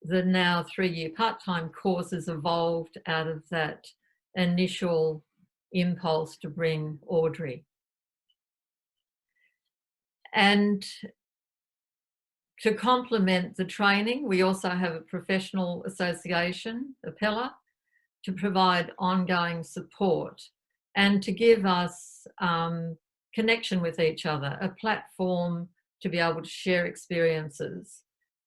the now 3-year part-time course has evolved out of that initial impulse to bring Audrey. And to complement the training, we also have a professional association, Appella, to provide ongoing support and to give us connection with each other, a platform to be able to share experiences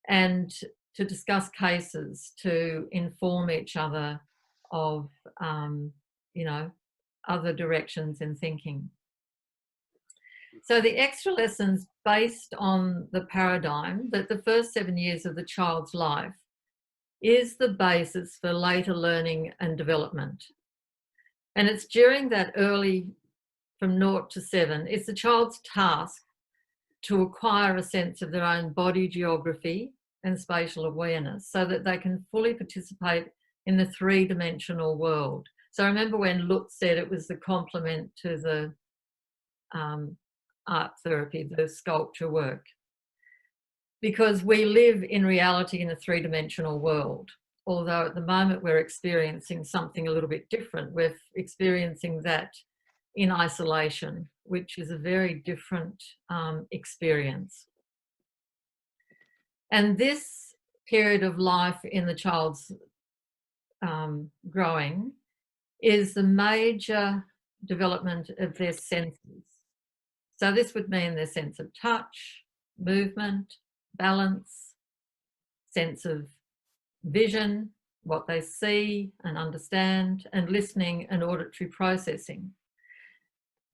and to discuss cases, to inform each other of, you know, other directions in thinking. So the extra lessons based on the paradigm that the first 7 years of the child's life is the basis for later learning and development. And it's during that early, from 0 to 7, it's the child's task to acquire a sense of their own body geography and spatial awareness so that they can fully participate in the 3-dimensional world. So remember when Lute said it was the complement to the art therapy, the sculpture work, because we live in reality in a 3-dimensional world, although at the moment we're experiencing something a little bit different. We're experiencing that in isolation, which is a very different experience. And this period of life in the child's growing is the major development of their senses. So this would mean their sense of touch, movement, balance, sense of vision, what they see and understand, and listening and auditory processing.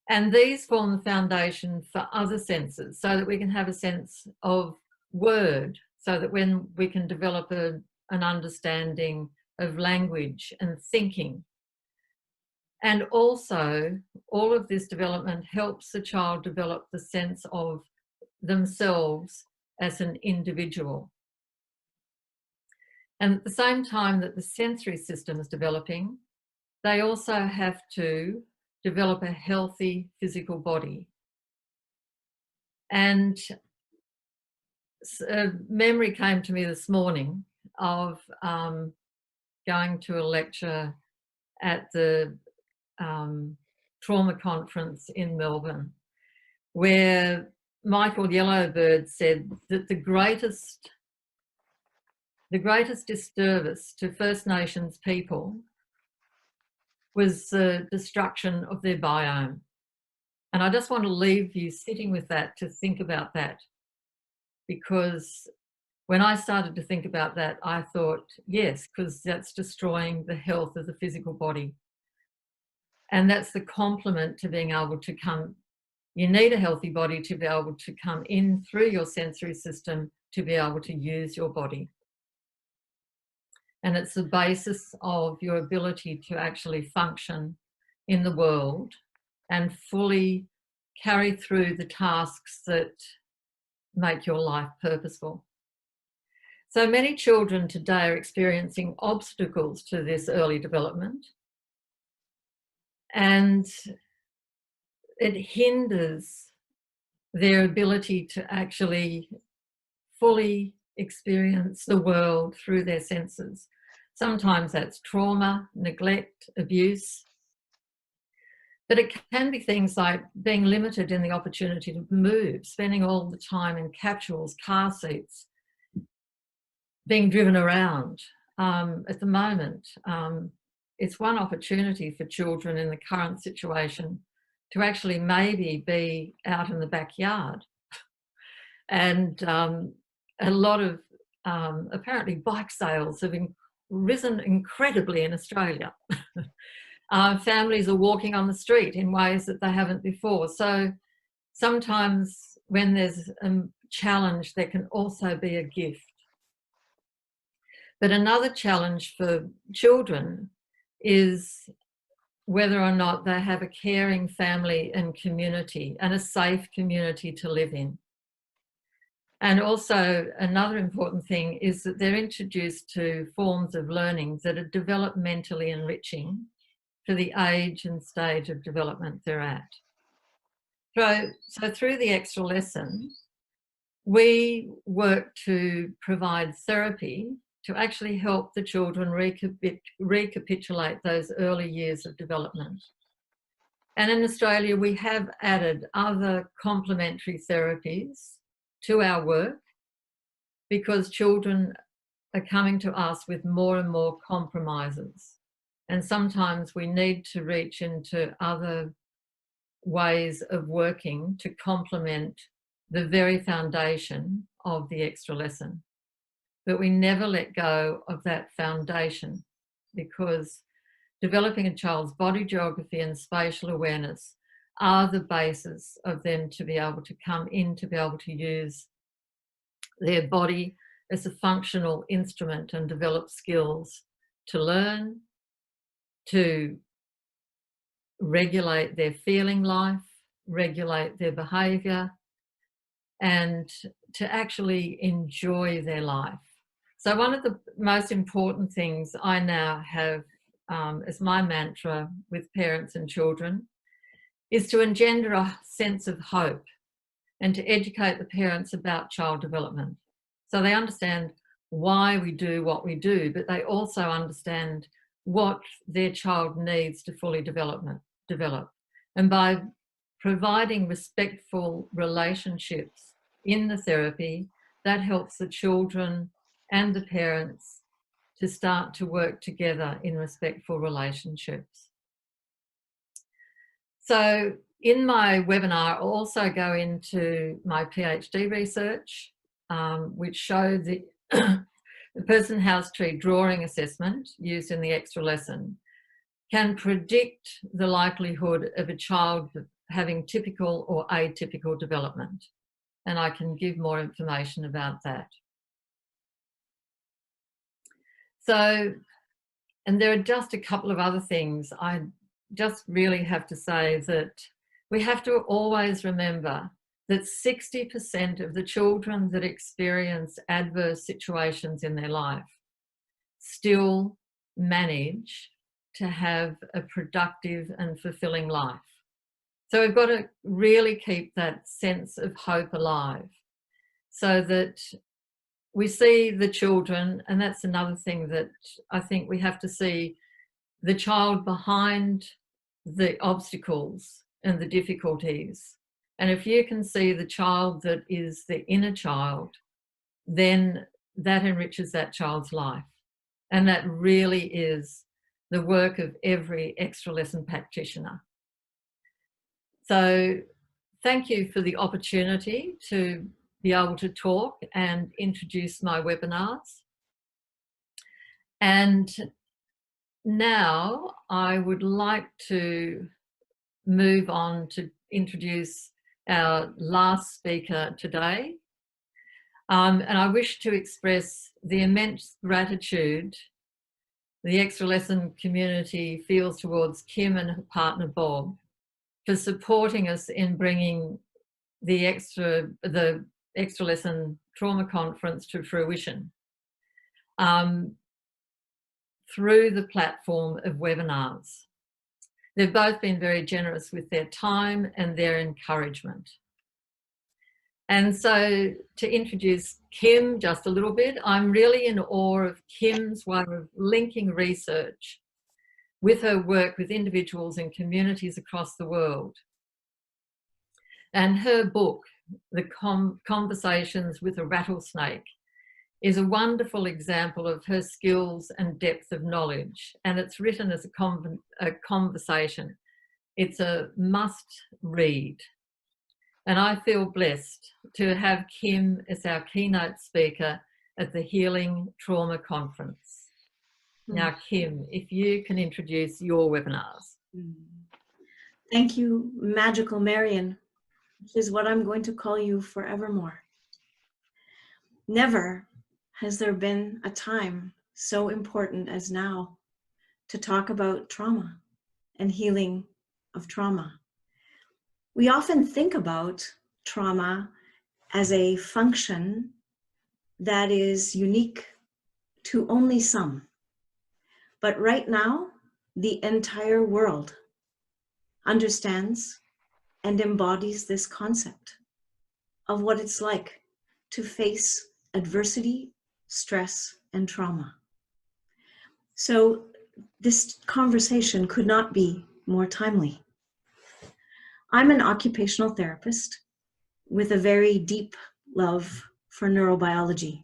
And these form the foundation for other senses so that we can have a sense of word, so that when we can develop an understanding of language and thinking. And also, all of this development helps the child develop the sense of themselves as an individual. And at the same time that the sensory system is developing, they also have to develop a healthy physical body. And a memory came to me this morning of going to a lecture at the trauma conference in Melbourne, where Michael Yellowbird said that the greatest disservice to First Nations people was the destruction of their biome. And I just want to leave you sitting with that, to think about that, because when I started to think about that, I thought, yes, because that's destroying the health of the physical body. And that's the complement to being able to come. You need a healthy body to be able to come in through your sensory system to be able to use your body. And it's the basis of your ability to actually function in the world and fully carry through the tasks that make your life purposeful. So many children today are experiencing obstacles to this early development, and it hinders their ability to actually fully experience the world through their senses. Sometimes that's trauma, neglect, abuse, but it can be things like being limited in the opportunity to move, spending all the time in capsules, car seats, being driven around. At the moment, it's one opportunity for children in the current situation to actually maybe be out in the backyard. And a lot of, apparently bike sales have risen incredibly in Australia. Families are walking on the street in ways that they haven't before. So sometimes when there's a challenge, there can also be a gift. But another challenge for children is whether or not they have a caring family and community and a safe community to live in. And also another important thing is that they're introduced to forms of learning that are developmentally enriching for the age and stage of development they're at. So through the extra lesson, we work to provide therapy to actually help the children recapitulate those early years of development. And in Australia, we have added other complementary therapies to our work because children are coming to us with more and more compromises. And sometimes we need to reach into other ways of working to complement the very foundation of the extra lesson. But we never let go of that foundation because developing a child's body geography and spatial awareness are the basis of them to be able to come in, to be able to use their body as a functional instrument and develop skills to learn, to regulate their feeling life, regulate their behaviour, and to actually enjoy their life. So one of the most important things I now have as my mantra with parents and children is to engender a sense of hope and to educate the parents about child development. So they understand why we do what we do, but they also understand what their child needs to fully develop. And by providing respectful relationships in the therapy, that helps the children and the parents to start to work together in respectful relationships. So in my webinar, I'll also go into my PhD research, which showed the person house tree drawing assessment used in the extra lesson can predict the likelihood of a child having typical or atypical development. And I can give more information about that. So, and there are just a couple of other things. I just really have to say that we have to always remember that 60% of the children that experience adverse situations in their life still manage to have a productive and fulfilling life. So we've got to really keep that sense of hope alive so that we see the children, and that's another thing that I think we have to see the child behind the obstacles and the difficulties. And if you can see the child that is the inner child, then that enriches that child's life. And that really is the work of every extra lesson practitioner. So thank you for the opportunity to be able to talk and introduce my webinars. And now I would like to move on to introduce our last speaker today. And I wish to express the immense gratitude the extra lesson community feels towards Kim and her partner Bob for supporting us in bringing the extra lesson trauma conference to fruition through the platform of webinars. They've both been very generous with their time and their encouragement. And so to introduce Kim just a little bit, I'm really in awe of Kim's way of linking research with her work with individuals and communities across the world. And her book, The Conversations with a Rattlesnake, is a wonderful example of her skills and depth of knowledge. And it's written as a conversation. It's a must read. And I feel blessed to have Kim as our keynote speaker at the Healing Trauma Conference. Now, Kim, if you can introduce your webinars. Thank you, Magical Marian, which is what I'm going to call you forevermore. Never has there been a time so important as now to talk about trauma and healing of trauma. We often think about trauma as a function that is unique to only some. But right now, the entire world understands and embodies this concept of what it's like to face adversity, stress, and trauma. So this conversation could not be more timely. I'm an occupational therapist with a very deep love for neurobiology.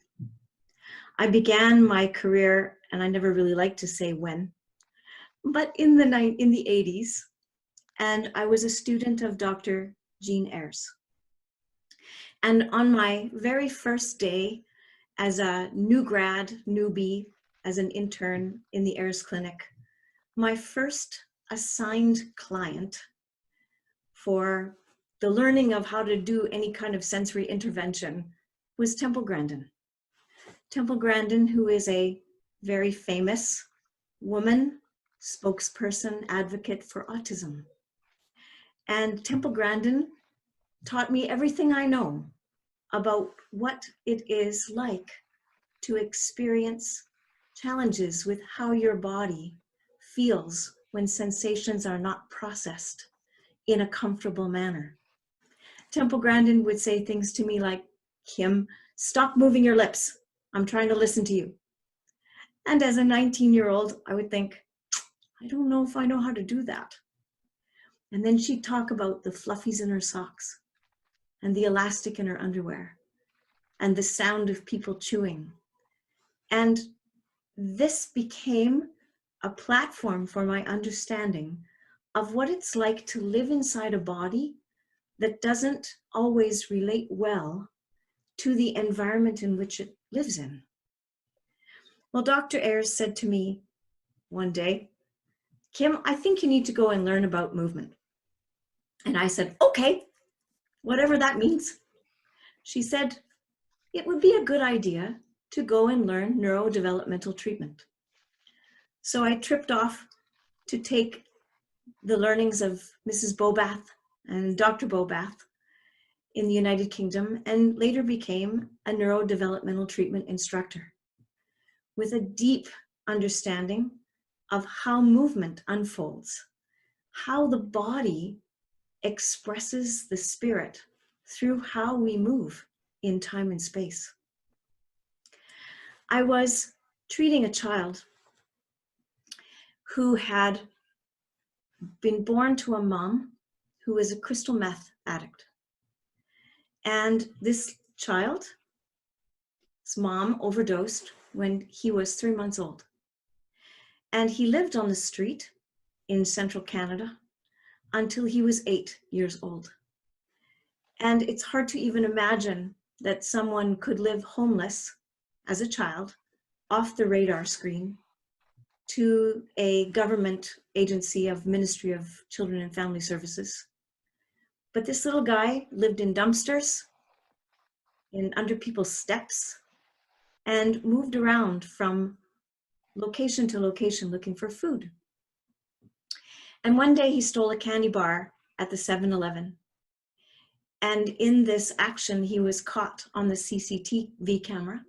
I began my career, and I never really like to say when, but in the 80s, and I was a student of Dr. Jean Ayres. And on my very first day as a newbie, as an intern in the Ayres Clinic, my first assigned client for the learning of how to do any kind of sensory intervention was Temple Grandin. Temple Grandin, who is a very famous woman, spokesperson, advocate for autism. And Temple Grandin taught me everything I know about what it is like to experience challenges with how your body feels when sensations are not processed in a comfortable manner. Temple Grandin would say things to me like, Kim, stop moving your lips. I'm trying to listen to you. And as a 19-year-old, I would think, I don't know if I know how to do that. And then she'd talk about the fluffies in her socks and the elastic in her underwear and the sound of people chewing. And this became a platform for my understanding of what it's like to live inside a body that doesn't always relate well to the environment in which it lives in. Well, Dr. Ayres said to me one day, Kim, I think you need to go and learn about movement. And I said, okay, whatever that means. She said, it would be a good idea to go and learn neurodevelopmental treatment. So I tripped off to take the learnings of Mrs. Bobath and Dr. Bobath in the United Kingdom, and later became a neurodevelopmental treatment instructor with a deep understanding of how movement unfolds, how the body expresses the spirit through how we move in time and space. I was treating a child who had been born to a mom who was a crystal meth addict. And this child's mom overdosed when he was 3 months old. And he lived on the street in central Canada until he was 8 years old. And it's hard to even imagine that someone could live homeless as a child off the radar screen to a government agency of Ministry of Children and Family Services. But this little guy lived in dumpsters, under people's steps, and moved around from location to location looking for food. And one day he stole a candy bar at the 7-Eleven. And in this action, he was caught on the CCTV camera,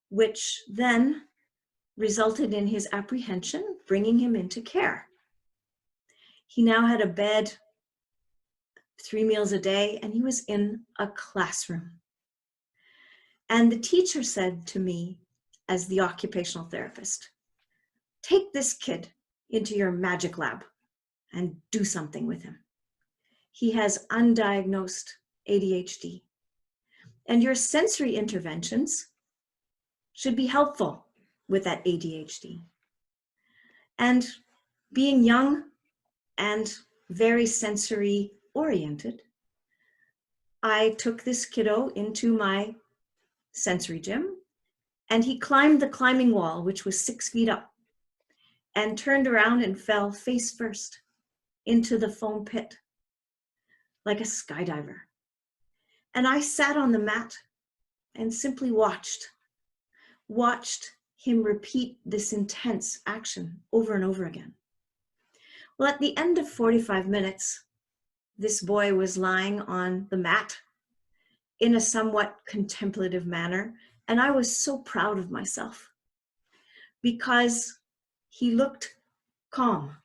which then resulted in his apprehension, bringing him into care. He now had a bed, 3 meals a day, and he was in a classroom. And the teacher said to me, as the occupational therapist, take this kid into your magic lab and do something with him. He has undiagnosed ADHD. And your sensory interventions should be helpful with that ADHD. And being young and very sensory oriented, I took this kiddo into my sensory gym, and he climbed the climbing wall, which was 6 feet up and turned around and fell face first into the foam pit like a skydiver. And I sat on the mat and simply watched him repeat this intense action over and over again. Well, at the end of 45 minutes, this boy was lying on the mat in a somewhat contemplative manner, and I was so proud of myself because he looked calm.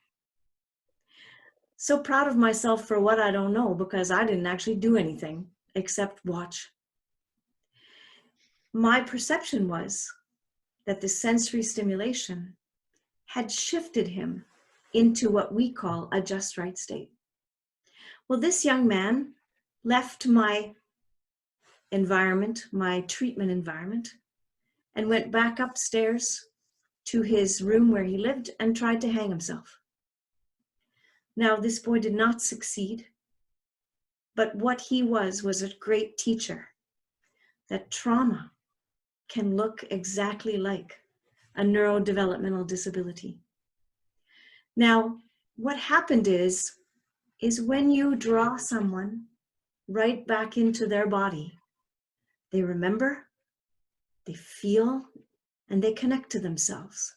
So proud of myself for what I don't know, because I didn't actually do anything except watch. My perception was that the sensory stimulation had shifted him into what we call a just right state. Well, this young man left my environment, my treatment environment, and went back upstairs to his room where he lived and tried to hang himself. Now, this boy did not succeed, but what he was a great teacher that trauma can look exactly like a neurodevelopmental disability. Now, what happened is when you draw someone right back into their body, they remember, they feel, and they connect to themselves.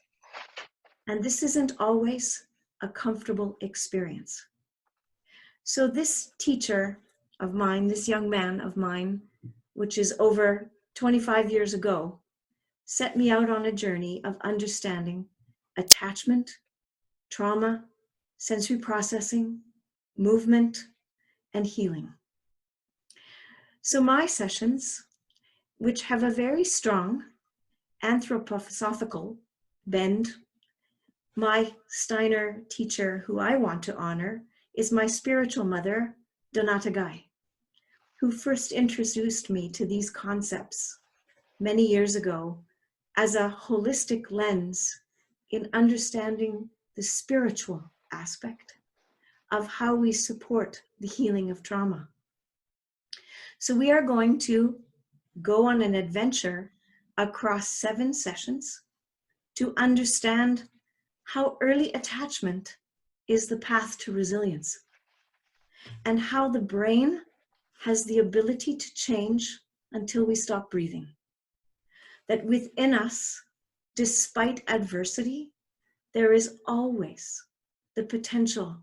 And this isn't always a comfortable experience. So this teacher of mine, this young man of mine, which is over 25 years ago, set me out on a journey of understanding attachment, trauma, sensory processing, movement, and healing. So my sessions, which have a very strong anthroposophical bend, my Steiner teacher who I want to honor is my spiritual mother, Donata Guy, who first introduced me to these concepts many years ago as a holistic lens in understanding the spiritual aspect of how we support the healing of trauma. So we are going to go on an adventure across 7 sessions to understand how early attachment is the path to resilience, and how the brain has the ability to change until we stop breathing. That within us, despite adversity, there is always the potential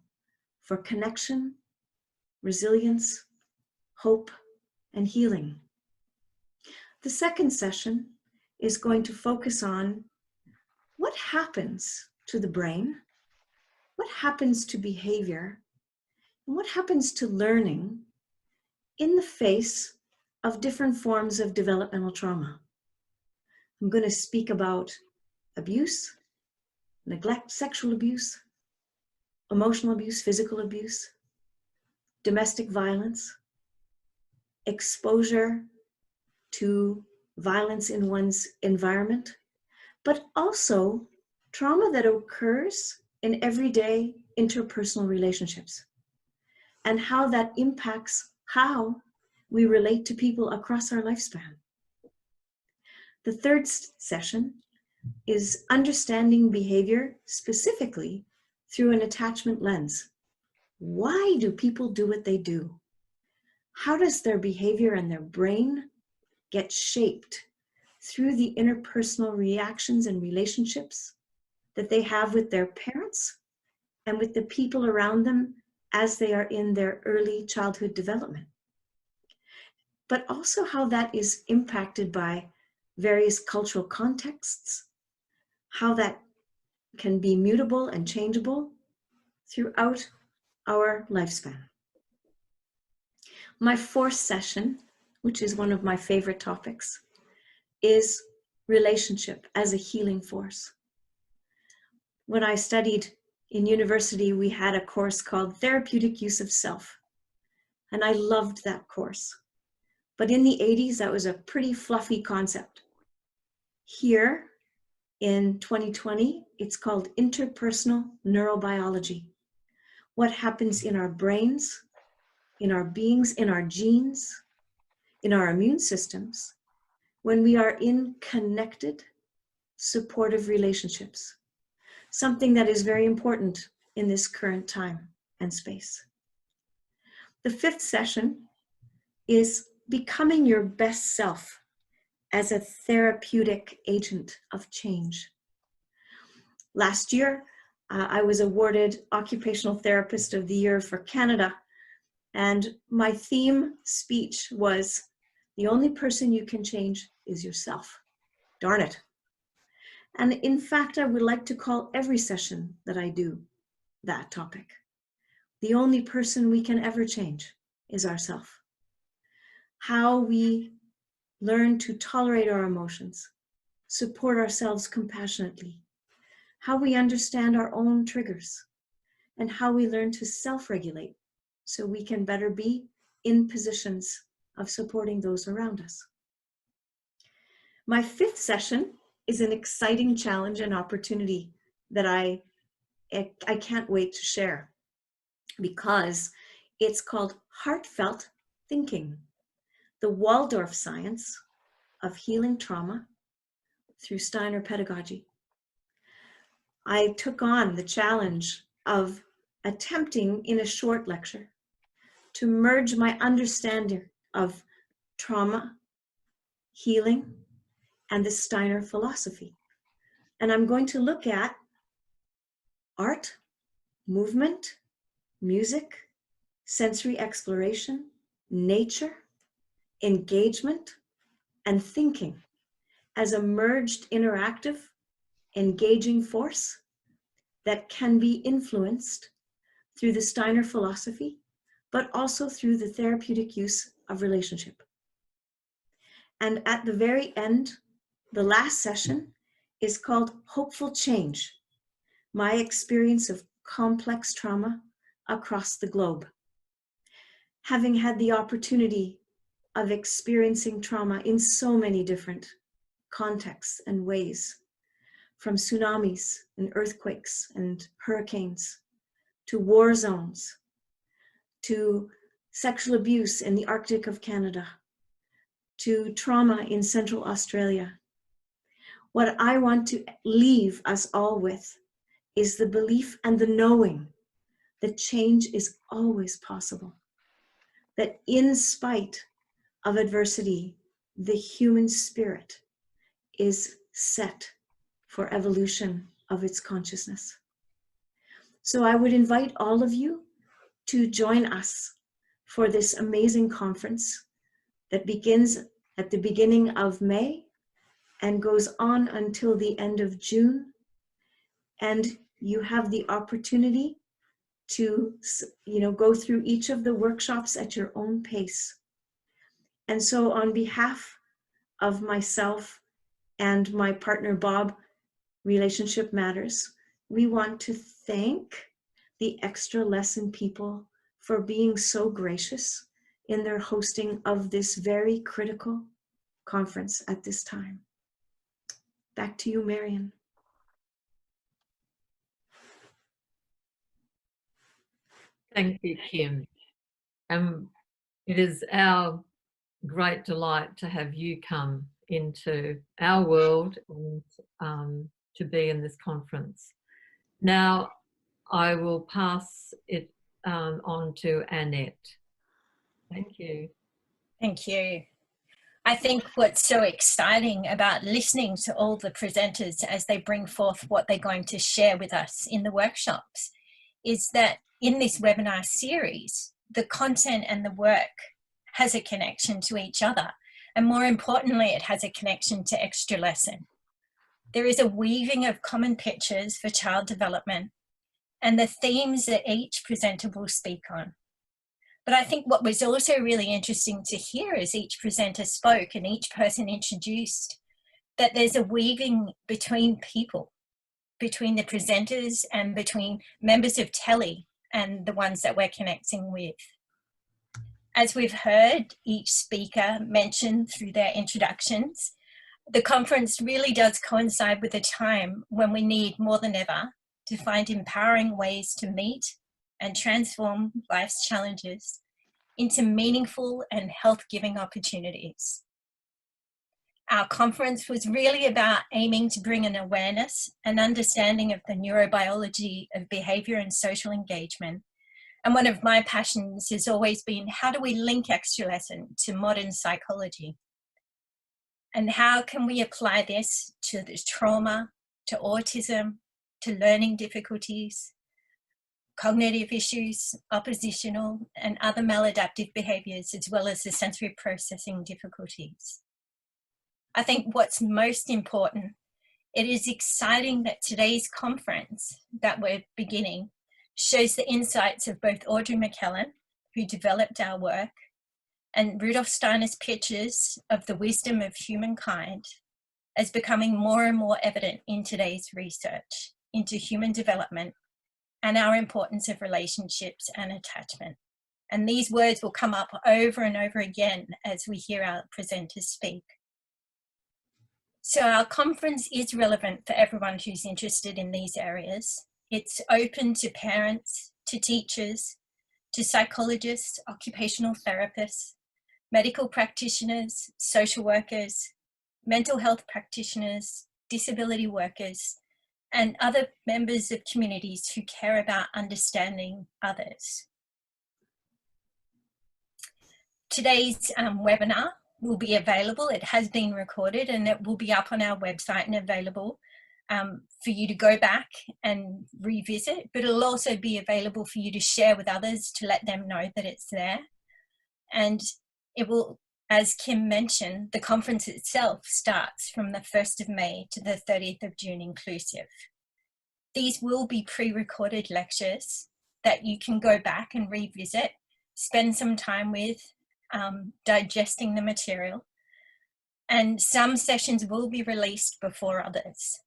for connection, resilience, hope, and healing. The second session is going to focus on what happens to the brain, what happens to behavior, and what happens to learning in the face of different forms of developmental trauma. I'm going to speak about abuse, neglect, sexual abuse, emotional abuse, physical abuse, domestic violence, exposure to violence in one's environment, but also trauma that occurs in everyday interpersonal relationships, and how that impacts how we relate to people across our lifespan. The third session is understanding behavior specifically through an attachment lens. Why do people do what they do? How does their behavior and their brain get shaped through the interpersonal reactions and relationships that they have with their parents and with the people around them as they are in their early childhood development? But also how that is impacted by various cultural contexts, how that can be mutable and changeable throughout our lifespan. My fourth session, which is one of my favorite topics, is relationship as a healing force. When I studied in university, we had a course called Therapeutic Use of Self, and I loved that course. But in the 80s, that was a pretty fluffy concept. Here in 2020, it's called interpersonal neurobiology. What happens in our brains, in our beings, in our genes, in our immune systems, when we are in connected, supportive relationships. something that is very important in this current time and space. The fifth session is becoming your best self as a therapeutic agent of change. Last year, I was awarded Occupational Therapist of the Year for Canada, and my theme speech was, the only person you can change is yourself. Darn it. And in fact, I would like to call every session that I do that topic. The only person we can ever change is ourselves. How we learn to tolerate our emotions, support ourselves compassionately, how we understand our own triggers, and how we learn to self-regulate so we can better be in positions of supporting those around us. My fifth session is an exciting challenge and opportunity that I can't wait to share, because it's called Heartfelt Thinking, the Waldorf science of healing trauma through Steiner pedagogy. I took on the challenge of attempting in a short lecture to merge my understanding of trauma, healing, and the Steiner philosophy. And I'm going to look at art, movement, music, sensory exploration, nature, engagement, and thinking as a merged, interactive, engaging force that can be influenced through the Steiner philosophy, but also through the therapeutic use of relationship. And at the very end, the last session is called Hopeful Change, my experience of complex trauma across the globe. Having had the opportunity of experiencing trauma in so many different contexts and ways, from tsunamis and earthquakes and hurricanes, to war zones, to sexual abuse in the Arctic of Canada, to trauma in Central Australia. What I want to leave us all with is the belief and the knowing that change is always possible, that in spite of adversity, the human spirit is set for evolution of its consciousness. So I would invite all of you to join us for this amazing conference that begins at the beginning of May and goes on until the end of June. And you have the opportunity to, go through each of the workshops at your own pace. And so on behalf of myself and my partner, Bob, Relationship Matters, we want to thank the Extra Lesson people for being so gracious in their hosting of this very critical conference at this time. Back to you, Marian. Thank you, Kim. It is our great delight to have you come into our world and to be in this conference. Now, I will pass it on to Annette. Thank you. Thank you. I think what's so exciting about listening to all the presenters as they bring forth what they're going to share with us in the workshops is that in this webinar series, the content and the work has a connection to each other. And more importantly, it has a connection to Extra Lesson. There is a weaving of common pictures for child development and the themes that each presenter will speak on. But I think what was also really interesting to hear as each presenter spoke and each person introduced, that there's a weaving between people, between the presenters and between members of Tele and the ones that we're connecting with. As we've heard each speaker mention through their introductions, the conference really does coincide with a time when we need more than ever to find empowering ways to meet and transform life's challenges into meaningful and health-giving opportunities. Our conference was really about aiming to bring an awareness and understanding of the neurobiology of behaviour and social engagement. And one of my passions has always been, how do we link extra lesson to modern psychology? And how can we apply this to the trauma, to autism, to learning difficulties, cognitive issues, oppositional and other maladaptive behaviours, as well as the sensory processing difficulties. I think what's most important, it is exciting that today's conference that we're beginning shows the insights of both Audrey McKellen, who developed our work, and Rudolf Steiner's pictures of the wisdom of humankind as becoming more and more evident in today's research into human development and our importance of relationships and attachment. And these words will come up over and over again as we hear our presenters speak. So our conference is relevant for everyone who's interested in these areas. It's open to parents, to teachers, to psychologists, occupational therapists, medical practitioners, social workers, mental health practitioners, disability workers, and other members of communities who care about understanding others. Today's webinar will be available. It has been recorded and it will be up on our website and available for you to go back and revisit, but it'll also be available for you to share with others to let them know that it's there. And it will, as Kim mentioned, the conference itself starts from the 1st of May to the 30th of June inclusive. These will be pre-recorded lectures that you can go back and revisit, spend some time with, digesting the material, and some sessions will be released before others.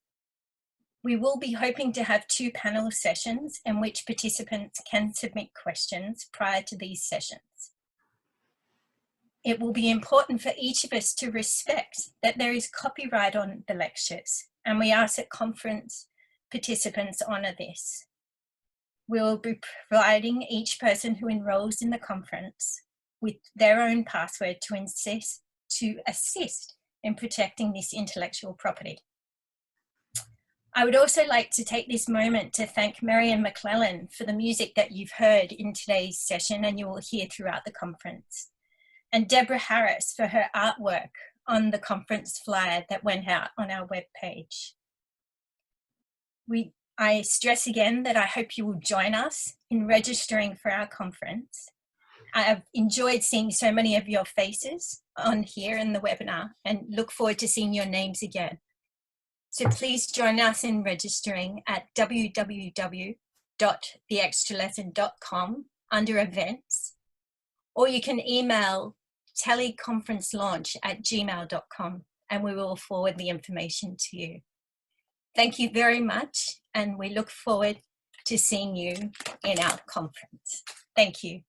We will be hoping to have 2 panel sessions in which participants can submit questions prior to these sessions. It will be important for each of us to respect that there is copyright on the lectures, and we ask that conference participants honour this. We will be providing each person who enrolls in the conference with their own password to assist in protecting this intellectual property. I would also like to take this moment to thank Marian McClellan for the music that you've heard in today's session and you will hear throughout the conference, and Deborah Harris for her artwork on the conference flyer that went out on our webpage. I stress again that I hope you will join us in registering for our conference. I have enjoyed seeing so many of your faces on here in the webinar and look forward to seeing your names again. So please join us in registering at www.theextralesson.com under events, or you can email teleconferencelaunch@gmail.com and we will forward the information to you. Thank you very much, and we look forward to seeing you in our conference. Thank you.